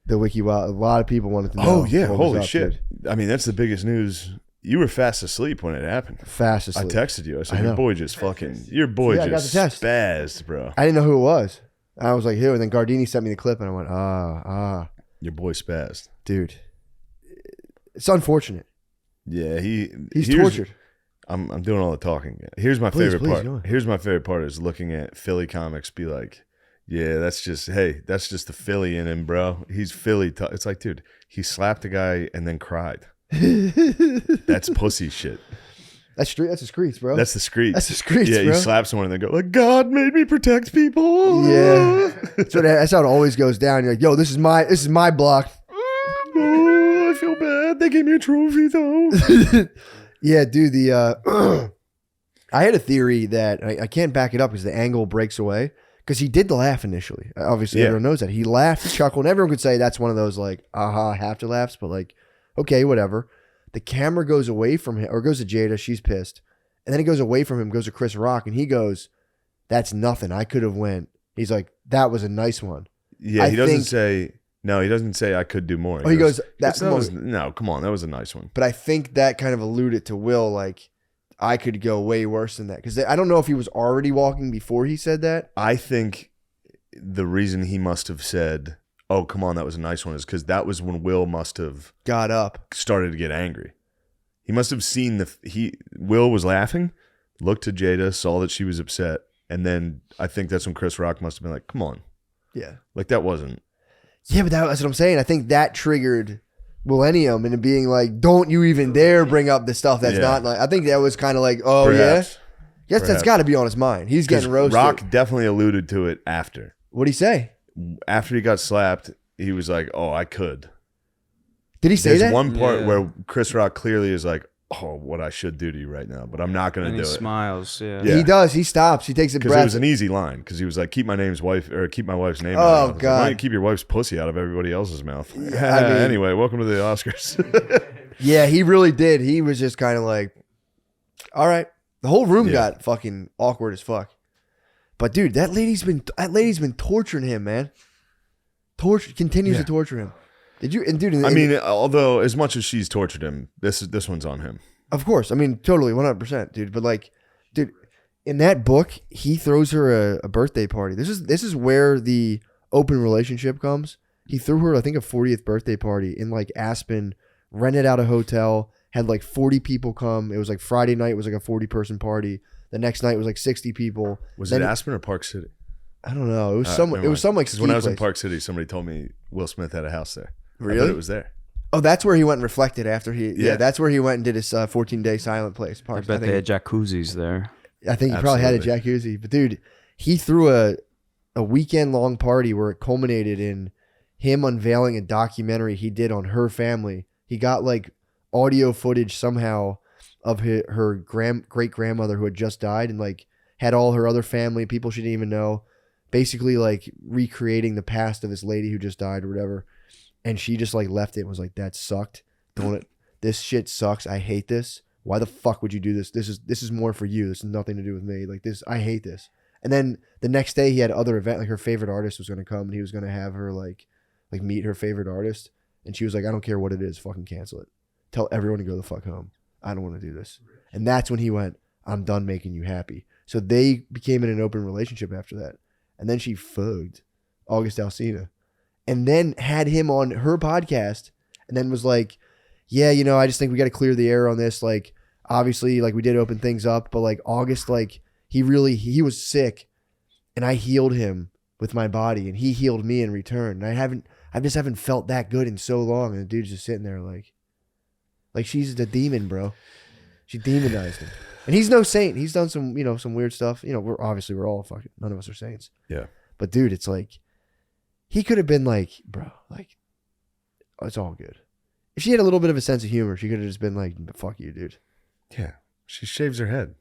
The Wiki Wild. A lot of people wanted to know. Oh yeah, what was holy up, shit! dude. I mean, that's the biggest news. You were fast asleep when it happened. Fast asleep. I texted you. I said, I "Your know. boy just fucking. Your boy Yeah, I got just the text. spazzed, bro. I didn't know who it was. I was like, who? And then Gardini sent me the clip, and I went, Your boy spazzed. dude. It's unfortunate. Yeah, He's here's- tortured. I'm doing all the talking. Here's my Please, favorite please, part. go on. Here's my favorite part is looking at Philly comics be like, yeah, that's just the Philly in him, bro. He's Philly. It's like, dude, he slapped a guy and then cried. That's pussy shit. That's street. That's the streets, bro. That's the street. That's the streets, Yeah, bro. you slap someone and they go like, God made me protect people. Yeah. That's how it always goes down. You're like, yo, this is my block. Oh, I feel bad. They gave me a trophy though. Yeah, dude. I had a theory that I can't back it up because the angle breaks away. Because he did the laugh initially. Obviously, Yeah. everyone knows that. He laughed, he chuckled, and everyone could say that's one of those like, aha, have to laughs, but like, okay, whatever. The camera goes away from him, or goes to Jada, she's pissed. And then it goes away from him, goes to Chris Rock, and he goes, that's nothing. I could have went. He's like, that was a nice one. Yeah, I he doesn't think- say no. He doesn't say I could do more. Oh, he goes, that was no. Come on, that was a nice one. But I think that kind of alluded to Will, like, I could go way worse than that. Because I don't know if he was already walking before he said that. I think the reason he must have said, "Oh, come on, that was a nice one," is because that was when Will must have Got up. started to get angry. He must have seen Will was laughing, looked to Jada, saw that she was upset, and then I think that's when Chris Rock must have been like, "Come on, Yeah. like that wasn't." Yeah, but that's what I'm saying. I think that triggered Millennium into being like, don't you even dare bring up the stuff that's Yeah. not like. I think that was kind of like, oh, Perhaps. yeah. Yes, that's Perhaps. got to be on his mind. He's 'Cause getting roasted. Rock definitely alluded to it after. What'd he say? After he got slapped, he was like, "Oh, I could." Did he say There's that? one part Yeah. where Chris Rock clearly is like, "Oh, what I should do to you right now, but I'm not going And to he do it." smiles. Yeah. Yeah. He does. He stops. He takes a Because breath. it was an easy line. Because he was like, keep my wife's name Oh, out of my mouth. I was like, God. why don't you keep your wife's pussy out of everybody else's mouth? I mean- Anyway, welcome to the Oscars. Yeah, he really did. He was just kind of like, all right. The whole room Yeah. got fucking awkward as fuck. But dude, that lady's been torturing him, man. Continues Yeah. to torture him. Did you? And dude, I mean, although as much as she's tortured him, this one's on him. of course. I mean, totally, 100%, dude. But like, dude, in that book, he throws her a birthday party. This is where the open relationship comes. He threw her, I think, a 40th birthday party in like Aspen, rented out a hotel, had like 40 people come. It was like Friday night was like a 40-person party. The next night was like 60 people. Was Then- it Aspen or Park City? I don't know. It was Never some. It mind. was some like 'Cause ski when I was in place. Park City, somebody told me Will Smith had a house there. I Really? bet it was there. Oh, that's where he went and reflected after he. Yeah, Yeah. that's where he went and did his 14-day silent place. I Park. bet they had jacuzzis there. I think he probably had a Absolutely. jacuzzi. But dude, he threw a weekend long party where it culminated in him unveiling a documentary he did on her family. He got like audio footage somehow of her great grandmother who had just died, and like had all her other family, people she didn't even know, basically like recreating the past of this lady who just died or whatever. And she just like left it and was like, that sucked. This shit sucks. I hate this. Why the fuck would you do this? This is more for you. This has nothing to do with me. Like this, I hate this. And then the next day he had other event, like her favorite artist was going to come and he was going to have her like meet her favorite artist. And she was like, I don't care what it is. Fucking cancel it. Tell everyone to go the fuck home. I don't want to do this. And that's when he went, I'm done making you happy. So they became in an open relationship after that. And then she fugged August Alsina and then had him on her podcast and then was like, yeah, you know, I just think we got to clear the air on this. Like, obviously, like we did open things up, but like August, like he was sick and I healed him with my body and he healed me in return. And I just haven't felt that good in so long. And the dude's just sitting there like she's the demon, bro. She demonized him. And he's no saint. He's done some, some weird stuff. We're all fucking, none of us are saints. Yeah. But dude, it's like, he could have been like, bro, like, it's all good. If she had a little bit of a sense of humor, she could have just been like, fuck you, dude. Yeah. She shaves her head.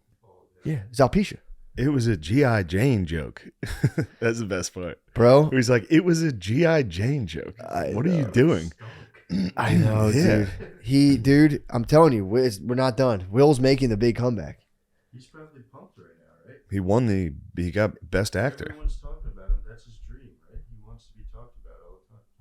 Yeah. It's alopecia. It was a G.I. Jane joke. That's the best part. Bro. He's like, it was a G.I. Jane joke. What are you doing? I know, Yeah. dude. Dude, I'm telling you, we're not done. Will's making the big comeback. He's probably pumped right now, right? He got Best Actor. Everyone's talking about him. That's his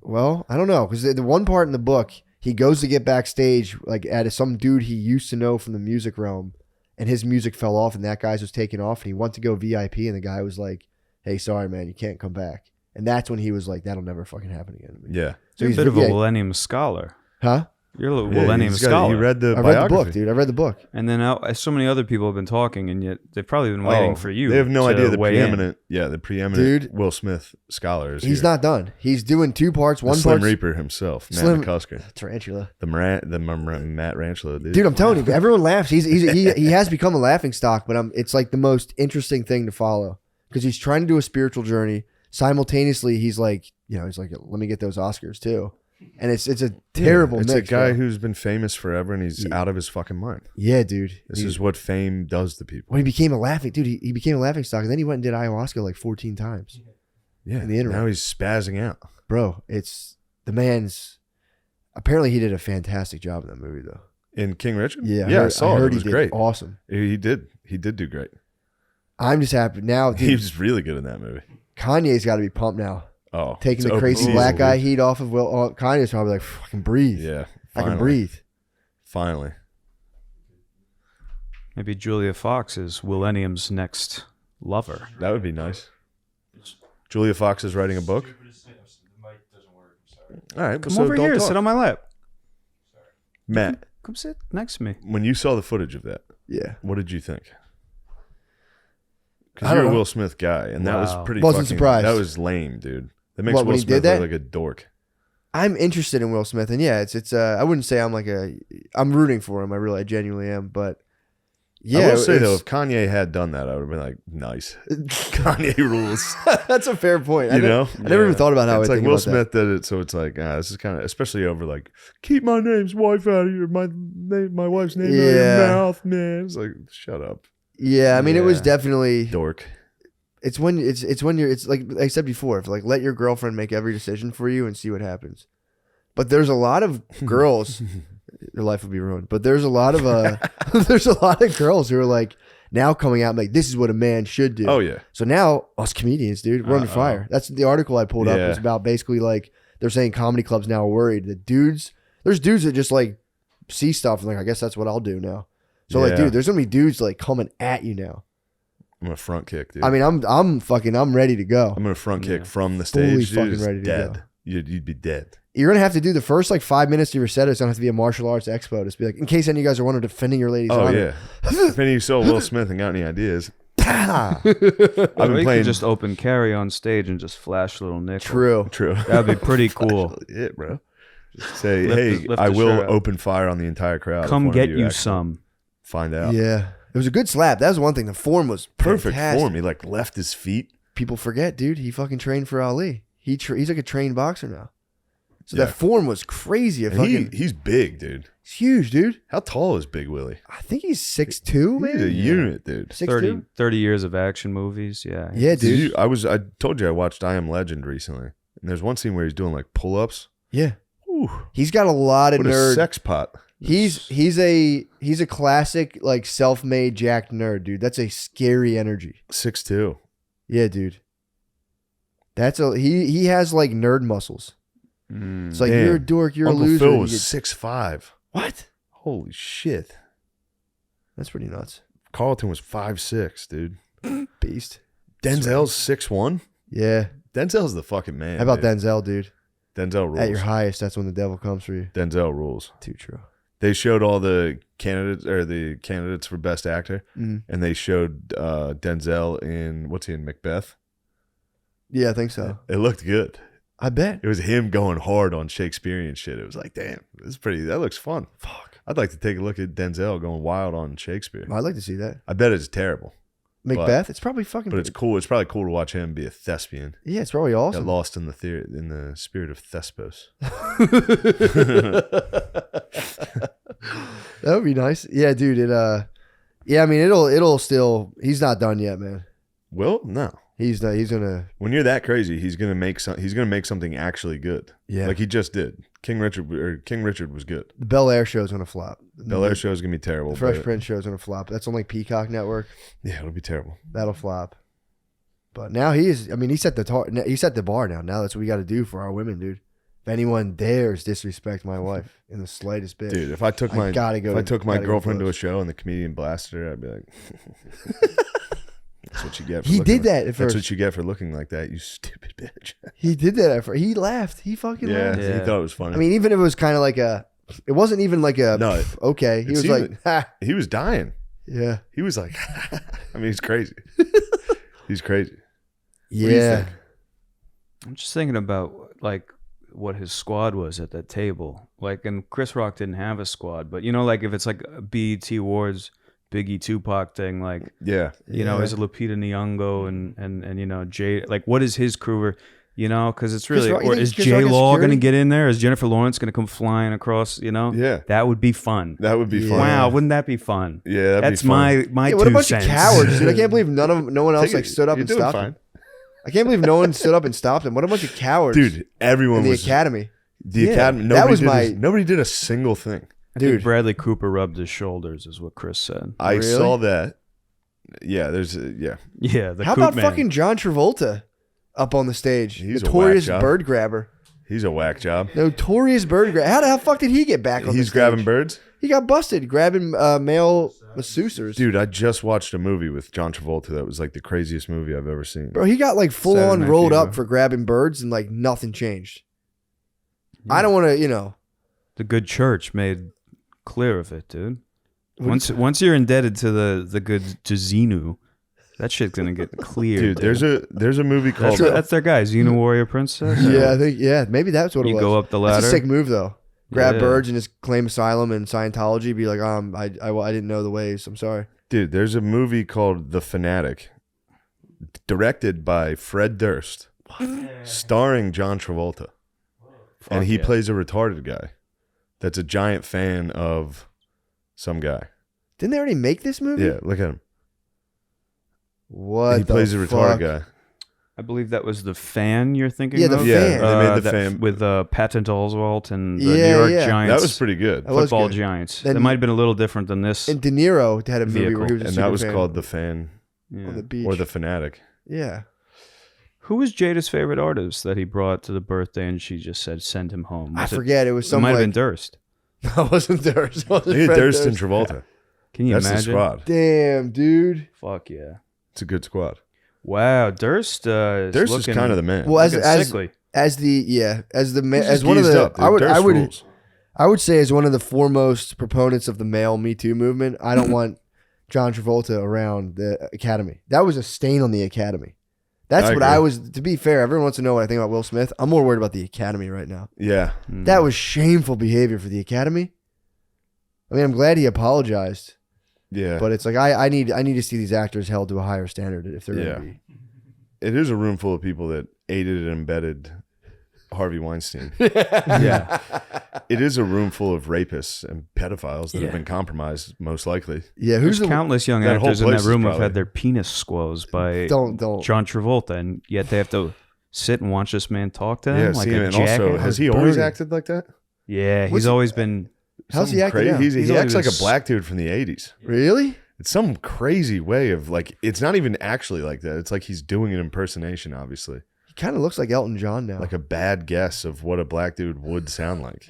Well, I don't know, because the one part in the book, he goes to get backstage like at some dude he used to know from the music realm, and his music fell off, and that guy's was taken off, and he went to go VIP, and the guy was like, "Hey, sorry, man, you can't come back." And that's when he was like, "That'll never fucking happen again to me." Yeah. So You're he's a bit of a Millennium Scholar. huh? You're a Yeah, Millennium he's got- Scholar. You read the I read the biography. book, dude. I read the book. And then so many other people have been talking, and yet they've probably been waiting for you. They have no to idea the weigh in. preeminent Dude. Will Smith scholar is He's here. not done. He's doing 2 parts. The One Slim part Reaper himself, Slim- Matt McCusker. tarantula. The Matt Ranchlo, dude. Dude, I'm telling you, everyone laughs. He has become a laughing stock, but it's like the most interesting thing to follow because he's trying to do a spiritual journey. Simultaneously, he's like, let me get those Oscars too. And it's a terrible It's mix. a guy bro. who's been famous forever, and he's out of his fucking mind. Yeah, dude. This is what fame does to people. when he became a laughing dude. He became a laughing stock, and then he went and did ayahuasca like 14 times. Yeah, in the interim. now he's spazzing out. Bro, it's the man's. Apparently, he did a fantastic job in that movie, though. In King Richard? Yeah, I saw it. heard It was he did great. awesome. He did do great. I'm just happy now. He Dude, was really good in that movie. Kanye's got to be pumped now. Oh, Taking it's the open crazy season, black guy dude. heat off of Will. Kanye's probably like, I can breathe. Yeah, I finally. can breathe. Finally. Maybe Julia Fox is Millennium's next lover. That would be nice. Julia Fox is writing a book. All right, Come so over don't here, talk. sit on my lap. Matt, Come sit next to me. when you saw the footage of that, Yeah. what did you think? I Because don't you're a know. Will Smith guy, and that was Wow. pretty. Wasn't fucking, surprised. That was lame, dude. That makes What, when Will he Smith did that? look like a dork. I'm interested in Will Smith, and yeah, it's I wouldn't say I'm rooting for him. I genuinely am, but yeah, I will say though, it's- if Kanye had done that, I would have been like, nice. Kanye rules. that's a fair point. You know? I never even thought about how It's I like think Will about Smith did it, so it's like this is kind of, especially over like, keep my name's wife out of your my wife's name out of your Yeah. mouth, man. It's like, shut up, that. Yeah, I mean, it was Yeah. definitely. dork. It's when it's like I said before, if let your girlfriend make every decision for you and see what happens. But there's a lot of girls, your life will be ruined. But there's a lot of there's a lot of girls who are like now coming out and like this is what a man should do. Oh yeah, So now us comedians, dude, we're under fire. That's the article I pulled up Yeah. was about basically like they're saying comedy clubs now are worried that there's dudes that just like see stuff and like I guess that's what I'll do now. So like, Yeah. dude, there's gonna be dudes like coming at you now. I'm gonna front kick, dude. I mean, I'm ready to go. I'm gonna front kick Yeah. from the Fully stage. Dude, fucking it's ready to dead. go. You'd be dead. You're gonna have to do the first like 5 minutes of your set. It's gonna have to be a martial arts expo. Just be like, in case any of you guys are wondering, defending your lady's Oh honor. yeah. If any of you saw Will Smith and got any ideas, I've Or been you playing. could just open carry on stage and just flash a little nickel. True. True. That'd be pretty cool. It, bro. Just say, Lift hey, the- lift I the will shirt up. open fire on the entire crowd. if Come one of get you actually some. Find out. Yeah, it was a good slap. That was one thing. The form was Perfect fantastic. form. He like left his feet. People forget, dude. He fucking trained for Ali. He's like a trained boxer now. So Yeah. that form was crazy. And he's big, dude. He's huge, dude. How tall is Big Willie? I think he's 6'2", He's a maybe. unit, dude. 6'2". 30 years of action movies. Yeah. Yeah, Did dude. you, I told you I watched I Am Legend recently, and there's one scene where he's doing like pull-ups. Yeah. Ooh, He's got a lot of what a nerd. sex pot. He's a classic like self-made jacked nerd, dude. That's a scary energy. 6'2". Yeah, dude. He has like nerd muscles. Mm. It's like Damn. you're a dork, you're Uncle a loser. Phil and was you 6'5". what? Holy shit. That's pretty nuts. Carlton was 5'6", dude. Beast. Denzel's 6'1". Yeah. Denzel's the fucking man. How about dude. Denzel, dude? Denzel rules. At your highest, that's when the devil comes for you. Denzel rules. Too true. They showed all the candidates for best actor, Mhm. and they showed Denzel in what's he in Macbeth. Yeah, I think so. It looked good. I bet. It was him going hard on Shakespearean shit. It was like, damn, that looks fun. Fuck. I'd like to take a look at Denzel going wild on Shakespeare. I'd like to see that. I bet it's terrible, Macbeth. It's probably fucking. but it's cool. It's probably cool to watch him be a thespian. Yeah, it's probably Got awesome. lost in the spirit of Thespos. That would be nice. Yeah, dude. Yeah, I mean, it'll still. He's not done yet, man. Well, no. He's not. He's gonna. When you're that crazy, he's gonna make something actually good. Yeah. Like he just did. King Richard was good. The Bel Air show's gonna flop. Bel Air show is gonna be terrible. The Fresh but- Prince show's gonna flop. That's on like Peacock Network. Yeah, it'll be terrible. That'll flop. But now he is. I mean, he set the bar now. Now that's what we got to do for our women, dude. If anyone dares disrespect my wife in the slightest bit, Dude, if I took my gotta go. if I took my gotta go girlfriend to a close. show and the comedian blasted her, I'd be like, "That's what you get." For He looking did that at That's first. what you get for looking like that, you stupid bitch. He did that at first. He laughed. He fucking Yeah, laughed. he Yeah. thought it was funny. I mean, even if it was kind of like it wasn't even like a, No, okay. He it was seemed like, ha. he was dying. Yeah. He was like, I mean, he's crazy. He's crazy. do you Yeah. think? I'm just thinking about like what his squad was at that table. Like, and Chris Rock didn't have a squad, but you know, like if it's like a BET Awards, Biggie Tupac thing, like Yeah. you know, is it Lupita Nyong'o and you know Jay? Like, what is his crew? You know, because it's really, Rock- you or think is Chris Rock J has Law going to security? get in there? Is Jennifer Lawrence going to come flying across? You know, Yeah. that would be fun. That would be Yeah. fun. Wow, wouldn't that be fun? Yeah, that'd That's be fun. my Yeah, what a two bunch cents. of cowards, dude. I can't believe no one else Take like it. stood up You're and doing stopped fine. him. I can't believe no one stood up and stopped him. What a bunch of cowards. Dude, everyone in the was academy. the Yeah. academy. That Nobody was did my- nobody did a single thing. I Dude. think Bradley Cooper rubbed his shoulders, is what Chris said. I Really? saw that. Yeah, there's yeah. Yeah, the How Coop about man. fucking John Travolta up on the stage? He's a Notorious whack job. bird grabber. He's a whack job. Notorious bird grabber. How the hell fuck did he get back on the He's stage? grabbing birds. He got busted grabbing male masseuses. Dude, I just watched a movie with John Travolta that was like the craziest movie I've ever seen. Bro, he got like full Saturday on Night rolled Fever. up for grabbing birds and like nothing changed. I don't want to, The good church made clear of it, dude. Once you're indebted to the good Jazinu, that shit's gonna get cleared. Dude, there's a movie called that's their guy, Xena Warrior Princess. Yeah, I think maybe that's what it You was. go up the That's ladder. a sick move though. Grab Yeah. birds and just claim asylum in Scientology. Be like, I didn't know the ways. I'm sorry. Dude, there's a movie called The Fanatic, directed by Fred Durst, starring John Travolta. And he yeah. plays a retarded guy that's a giant fan of some guy. Didn't they already make this movie? Yeah, look at him. What? He plays a the retarded fuck? guy. I believe that was the Fan you're thinking Yeah, the of. Yeah, Fan. they made the that fan. with Patton Oswalt and the Yeah, New York yeah. Giants. That was pretty good. That was football good. Giants. Then- that might have been a little different than this. And De Niro had a movie Vehicle. where he was a And super that was fan called The Fan Yeah. on the beach. or The Fanatic. Yeah. Who was Jada's favorite artist that he brought to the birthday and she just said send him home? I Was it- forget. It was It some might have like, been Durst. No, it wasn't Durst. It wasn't Look at Fred Durst and Travolta. Can you That's imagine? the squad. Damn, dude. Fuck yeah. It's a good squad. Wow, Durst. Durst is kind of the man. Well, as sickly. as the He's as just one of geezed the up, dude. I would Durst rules. I would say as one of the foremost proponents of the male Me Too movement, I don't want John Travolta around the Academy. That was a stain on the Academy. That's I what agree. I was. To be fair, everyone wants to know what I think about Will Smith. I'm more worried about the Academy right now. Yeah. That was shameful behavior for the Academy. I mean, I'm glad he apologized, Yeah. but it's like I need to see these actors held to a higher standard if they're Yeah. going to be. It is a room full of people that aided and embedded Harvey Weinstein. Yeah. It is a room full of rapists and pedophiles that Yeah. have been compromised, most likely. Yeah, There's who's the countless young that whole actors in place that is room who've probably- had their penis squozed by don't John Travolta, and yet they have to sit and watch this man talk to them Yeah, like see, a and also, jackass. has he always Burning. acted like that? Yeah, What's he's he- always been. how's he Something acting now? crazy. He's He always acts like been a black dude from the 80s. Really? It's some crazy way of like, it's not even actually like that. It's like he's doing an impersonation, obviously. He kind of looks like Elton John now. Like a bad guess of what a black dude would sound like.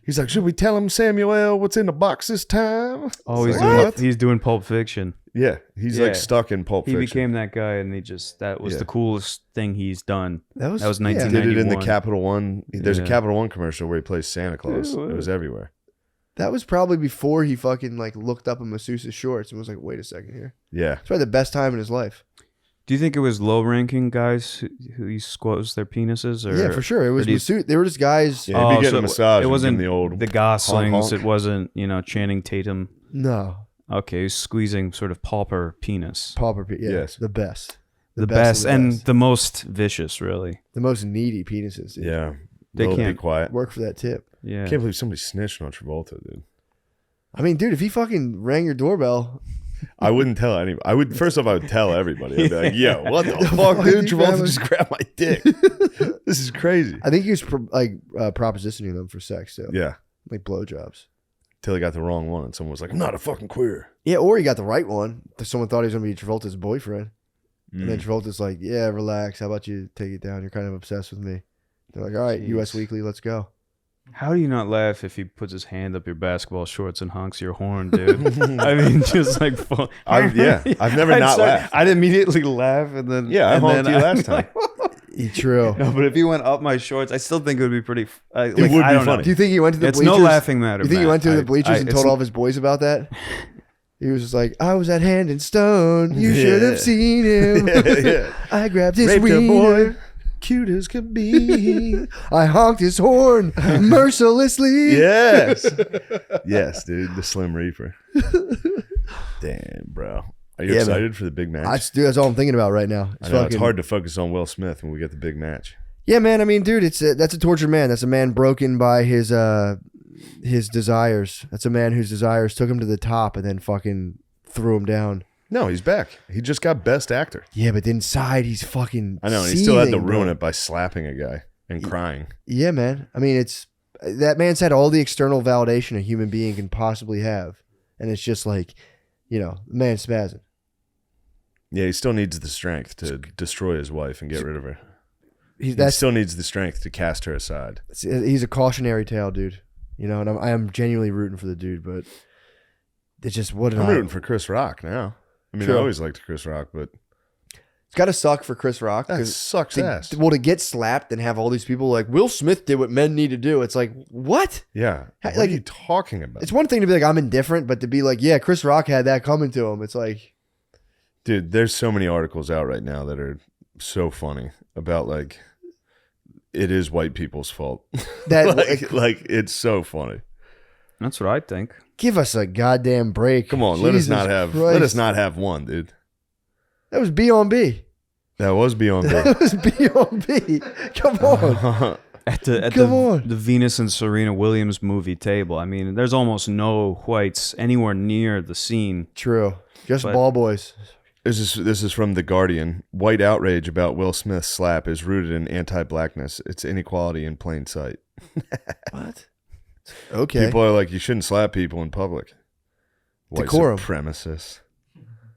He's like, should we tell him, Samuel, what's in the box this time? Oh, It's he's like, doing, what? he's doing Pulp Fiction. Yeah, he's Yeah. like stuck in Pulp He Fiction. became that guy, and that was Yeah. the coolest thing he's done. that was that was He 1990. did it in the 91. Capital One. There's a Yeah. Capital One commercial where he plays Santa Claus. Ew. It was everywhere. That was probably before he fucking like looked up at Masseuse's shorts and was like, wait a second here. Yeah. It's probably the best time in his life. Do you think it was low-ranking guys who he squozed their penises? Or, Yeah, for sure. It was do you- Masseuse. They were just guys. Yeah, he'd be getting a massage. It and wasn't giving the old the Goslings. honk, honk. It wasn't Channing Tatum. No. Okay, he was squeezing sort of pauper penis. Pauper. Yeah. Yes. The best. The of best the and best. the most vicious, really. The most needy penises. Dude. Yeah. They Lil, be can't- quiet. Work for that tip. Yeah. I can't believe somebody snitched on Travolta, dude. I mean, dude, if he fucking rang your doorbell, I wouldn't tell anybody. I would first off, I would tell everybody. I'd be like, "Yo, what the fuck fuck, dude? did you Travolta grab just grabbed my dick. This is crazy." I think he was propositioning them for sex too. Yeah, Like blowjobs. till he got the wrong one, and someone was like, "I'm not a fucking queer." Yeah, or he got the right one. Someone thought he was gonna be Travolta's boyfriend, and then Mm. Travolta's like, "Yeah, relax. How about you take it down? You're kind of obsessed with me." They're like, all right, Jeez. U.S. Weekly, let's go. How do you not laugh if he puts his hand up your basketball shorts and honks your horn, dude? I mean, just like I've never not laughed. I'd immediately laugh and then Yeah, I and honked then you last time. True. No, but if he went up my shorts, I still think it would be pretty. It would be know. funny. Do you think he went to the It's bleachers? no laughing matter. You think he Matt. went to the bleachers and it's- told all of his boys about that? He was just like, I was at Hand and Stone. You should have seen him. Yeah. I grabbed his Raped a wiener. boy, cute as could be. I honked his horn mercilessly. Yes. Yes, dude. The Slim Reaper. Damn, bro. Are you Yeah, excited for the big match? Dude, that's all I'm thinking about right now. I know it's hard to focus on Will Smith when we get the big match. Yeah, man. I mean, dude, that's a tortured man. That's a man broken by his desires. That's a man whose desires took him to the top and then fucking threw him down. No, he's back. He just got Best Actor. Yeah, but inside he's fucking. I know, and he still had to seething, ruin bro. it by slapping a guy and crying. Yeah, man. I mean, that man's had all the external validation a human being can possibly have, and it's just like, the man's spazzing. Yeah, he still needs the strength to destroy his wife and get rid of her. He That's still needs the strength to cast her aside. he's a cautionary tale, dude. And I am genuinely rooting for the dude, but it's just what I'm rooting for Chris Rock now. I mean, True. I always liked Chris Rock, but It's got to suck for Chris Rock. that 'cause sucks ass. to get slapped and have all these people like Will Smith did what men need to do. It's like, what? Yeah. What Like, are you talking about? It's one thing to be like, I'm indifferent, but to be like, yeah, Chris Rock had that coming to him. It's like, Dude, there's so many articles out right now that are so funny about like it is white people's fault. that like it's so funny. That's what I think. give us a goddamn break. Come on, let us Jesus not have Christ. one, dude. That was B on B. That was beyond That was B on B. Come on. At the Come on. the Venus and Serena Williams movie table, I mean, there's almost no whites anywhere near the scene. True. Just But- ball boys. This is from The Guardian. White outrage about Will Smith's slap is rooted in anti-blackness. It's inequality in plain sight. What? Okay. People are like, you shouldn't slap people in public. White Decorum. supremacists.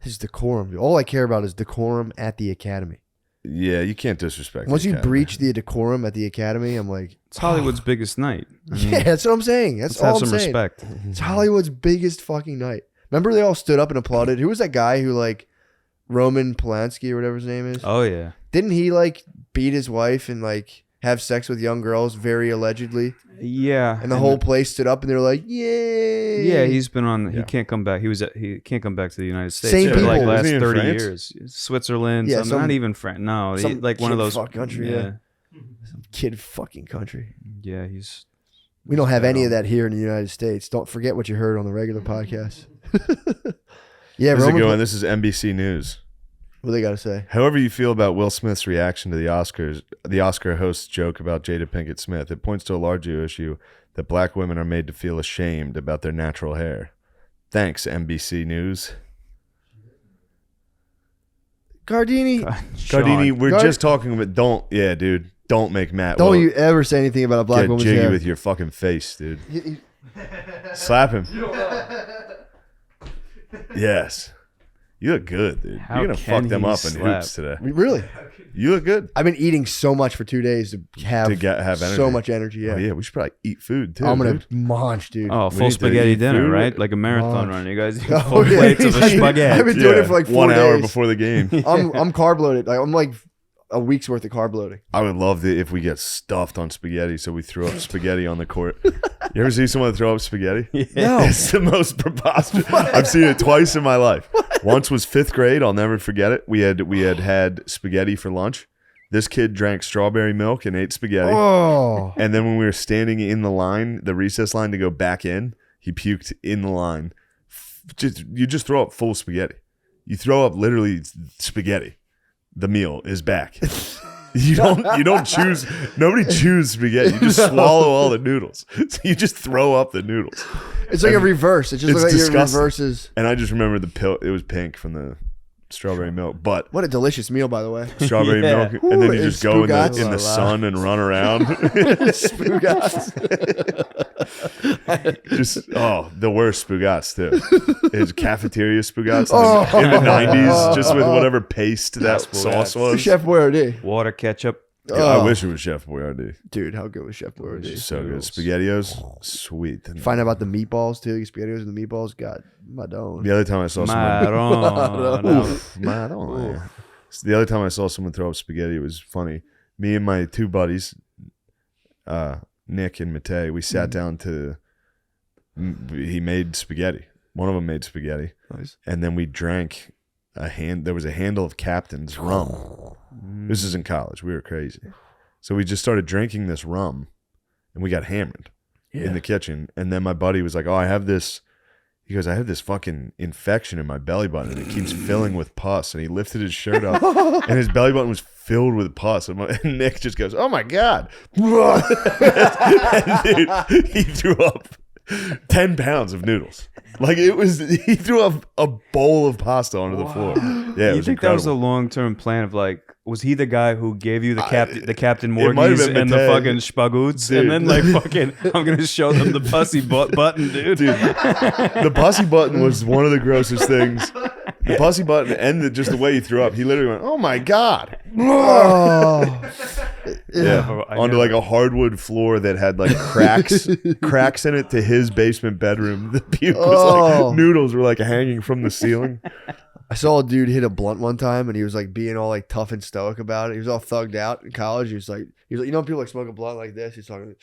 His decorum. All I care about is decorum at the academy. Yeah, you can't disrespect. Once the you academy. breach the decorum at the academy, I'm like, It's Hollywood's biggest night. I mean, yeah, that's what I'm saying. That's let's have all I'm some saying. respect. It's Hollywood's biggest fucking night. Remember they all stood up and applauded? Who was that guy who like Roman Polanski or whatever his name is? Oh yeah. Didn't he like beat his wife and like have sex with young girls very allegedly? Yeah. And the whole place stood up and they were like, "Yay!" Yeah, he's been on. Yeah. He can't come back. He can't come back to the United States Same for like people. last Isn't he in 30 France? years. Switzerland, Yeah, some, not even France. No, some like one of kid those fuck country, Yeah, kid fucking country. yeah. He's We don't have any of that here in the United States. Don't forget what you heard on the regular podcast. Yeah, How's it Roman. going? This is NBC News. What they got to say? However you feel about Will Smith's reaction to the Oscars, the Oscar host's joke about Jada Pinkett Smith, it points to a larger issue that black women are made to feel ashamed about their natural hair. Thanks, NBC News. Gardini, Gardini, Sean, we're Gard- just talking about don't make Matt don't Will you ever say anything about a black get woman's jiggy hair. with your fucking face, dude. Slap him. Yes. You look good, dude. How You're going to fuck can them he up in slap? hoops today. Really? You look good. I've been eating so much for 2 days to have have energy. so much energy. Yeah, Oh, yeah, we should probably eat food, too. I'm gonna dude. munch, dude. Oh, We full need to spaghetti eat dinner, food. right? Like a marathon Lunch. run. You guys eat Oh, full yeah. plates of spaghetti. I've been doing it for like 4 1 hour days. before the game. I'm carb loaded. Like, I'm like a week's worth of carb loading. I would love if we get stuffed on spaghetti, so we threw up spaghetti on the court. You ever see someone throw up spaghetti? No. It's the most preposterous. I've seen it twice in my life. Once was 5th grade. I'll never forget it. We had spaghetti for lunch. This kid drank strawberry milk and ate spaghetti. Oh, And then when we were standing in the line, the recess line to go back in, he puked in the line. You just throw up full spaghetti. You throw up literally spaghetti. The meal is back. You don't choose. Nobody chews spaghetti. You just swallow all the noodles. So you just throw up the noodles. it's like a reverse. It just It's looks like your disgusting. reverses. And I just remember the pill. It was pink from the strawberry milk, but What a delicious meal, by the way. strawberry Yeah. milk, and then Ooh, you and just go in the Spoogats. sun and run around. Just the worst Spoogats too. It's cafeteria Spoogats in the 90s, just with whatever paste that sauce was. Chef Boyardee. Water, ketchup. Yeah, I wish it was Chef Boyardee. Dude, how good was Chef It's Boyardee? just so good. SpaghettiOs, sweet. And Find out about the meatballs too. SpaghettiOs and the meatballs. God, my dome. the other time I saw someone, the other time I saw someone throw up spaghetti, it was funny. Me and my two buddies, Nick and Matei, we sat down to. He made spaghetti. One of them made spaghetti, Nice. and then we drank there was a handle of Captain's rum. This is in college. We were crazy. So we just started drinking this rum and we got hammered in the kitchen. And then my buddy was like, oh, I have this. He goes, I have this fucking infection in my belly button and it keeps filling with pus. And he lifted his shirt up and his belly button was filled with pus. And Nick just goes, oh my God. And dude, he threw up 10 pounds of noodles. Like he threw up a bowl of pasta onto the floor. Yeah, it you was think incredible. that was a long-term plan of like, was he the guy who gave you the Captain might have Morgies been and the Matei. fucking spagoots, and then like fucking, I'm gonna show them the pussy button, dude. The pussy button was one of the grossest things. The pussy button and just the way he threw up. He literally went, "Oh my God!" Oh, Yeah, onto like a hardwood floor that had like cracks in it to his basement bedroom. The puke was like noodles were like hanging from the ceiling. I saw a dude hit a blunt one time, and he was like being all like tough and stoic about it. He was all thugged out in college. He was like, you know, when people like smoke a blunt like this. He's talking,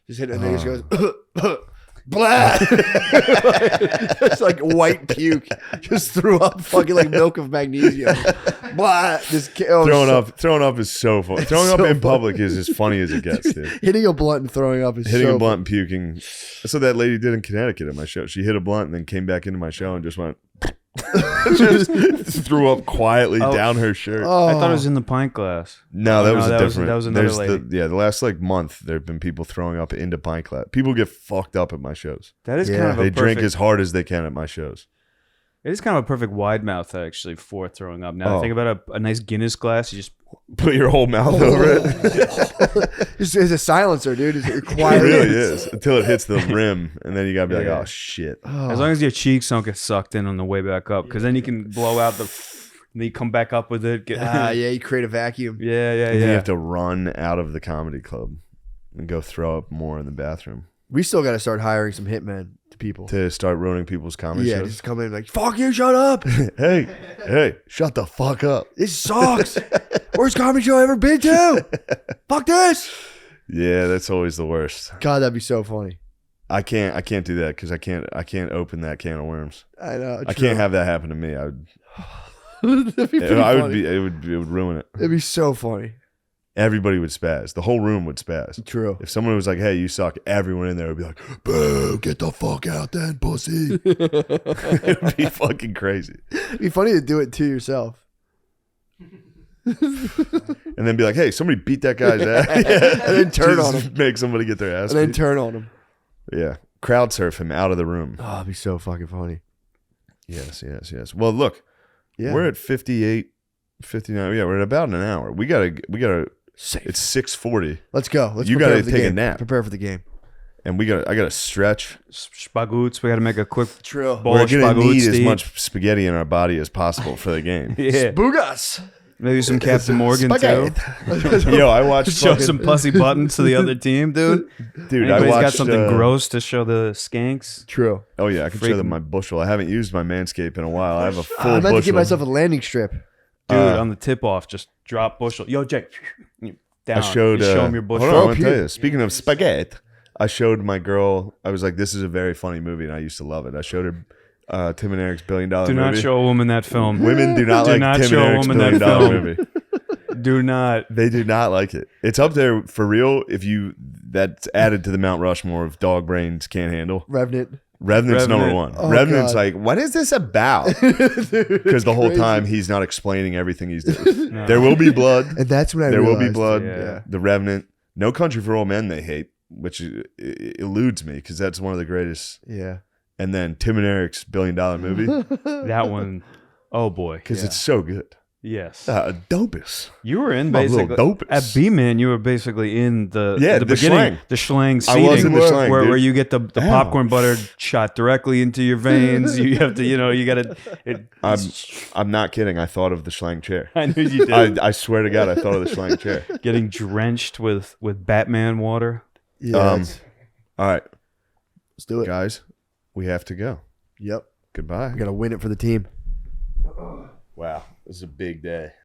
just hit it, and then he just goes, blah. It's like white puke. Just threw up fucking like milk of magnesium. Blah. Throwing up is so fun. Throwing up so in public is as funny as it gets, dude. Hitting a blunt and throwing up is Hitting so a blunt and puking. That's what that lady did in Connecticut at my show. She hit a blunt and then came back into my show and just went, just threw up quietly down her shirt. Oh. I thought it was in the pint glass. No, that was different. That was another There's lady. the last like month there have been people throwing up into pint glass. People get fucked up at my shows. That is Yeah. kind of a They drink perfect, as hard as they can at my shows. It is kind of a perfect wide mouth actually for throwing up. Now I think about a nice Guinness glass. You just Put your whole mouth over it. It's a silencer, dude. It's It quiet. really is until it hits the rim, and then you gotta be like, Yeah. oh shit. as long as your cheeks don't get sucked in on the way back up, because then you can blow out the. And then you come back up with it. Yeah, you create a vacuum. yeah. And then you have to run out of the comedy club and go throw up more in the bathroom We still got to start hiring some hitmen to people. to start ruining people's comedy Yeah, shows. just come in like, fuck you, shut up. Hey, shut the fuck up. This sucks. Worst comedy show I've ever been to. Fuck this. Yeah, that's always the worst. God, that'd be so funny. I can't do that because I can't open that can of worms. I know. I can't have that happen to me. I would That'd be pretty I would funny. be it would ruin it. It'd be so funny. Everybody would spaz. The whole room would spaz. True. If someone was like, "Hey, you suck," everyone in there would be like, "Boo! Get the fuck out, then, pussy!" It would be fucking crazy. It'd be funny to do it to yourself. And then be like, "Hey, somebody beat that guy's ass," And then turn Just on him. Make somebody get their ass. And then beat. turn on him. Yeah, crowd surf him out of the room. Oh, it'd be so fucking funny. Yes. Well, look, Yeah. we're at 58, 59. Yeah, we're at about an hour. We gotta. It's 6:40, Let's go. Let's You prepare gotta for the take a game. nap. Prepare for the game. and I gotta stretch. Spagoots. We got to make a quick True. bowl We're of gonna need spagoots. as Steve. much spaghetti in our body as possible for the game. Yeah. Boogas. Maybe some Captain Morgan too. Yo, I watched. Show fucking- some pussy buttons to the other team, dude. dude. I Anybody's watched. got something gross to show the skanks. True. Oh yeah, I can show Freaking- them my bushel. I haven't used my Manscaped in a while. I have a full I'm about bushel. to give myself a landing strip. Dude, on the tip off, just drop bushel. Yo, Jake. Down. I showed. You show him your bushel. Hold on, I Oh, want to tell puke. you. Speaking of spaghetti, I showed my girl. I was like, "This is a very funny movie," and I used to love it. I showed her Tim and Eric's $1 billion Do movie. not show a woman that film. Women do not Do like not Tim show and a Eric's $1 woman that billion film. movie. Do not. They do not like it. It's up there for real. That's added to the Mount Rushmore of dog brains can't handle. Revenant. Revenant's number Revenant. one. Oh, Revenant's God. like, what is this about? Because the whole Crazy. time he's not explaining everything he's doing. There will be blood. And that's when I There will be realized- blood. Yeah. The Revenant. No Country for Old Men they hate, which eludes me because that's one of the greatest. Yeah. And then Tim and Eric's $1 billion movie That one. Oh boy. because Yeah. it's so good. Yes. Dopus. You were in My little basically dopus. at B-Man. You were basically in the The beginning, schlang. the schlang I seating, was in the schlang, where dude. you get the Ow. popcorn butter shot directly into your veins. You have to, you got to. I'm not kidding. I thought of the schlang chair. I knew you did. I swear to God, I thought of the schlang chair. Getting drenched with Batman water. Yeah. All right, Let's do it. guys, we have to go. Yep. Goodbye. We got to win it for the team. Wow, this is a big day.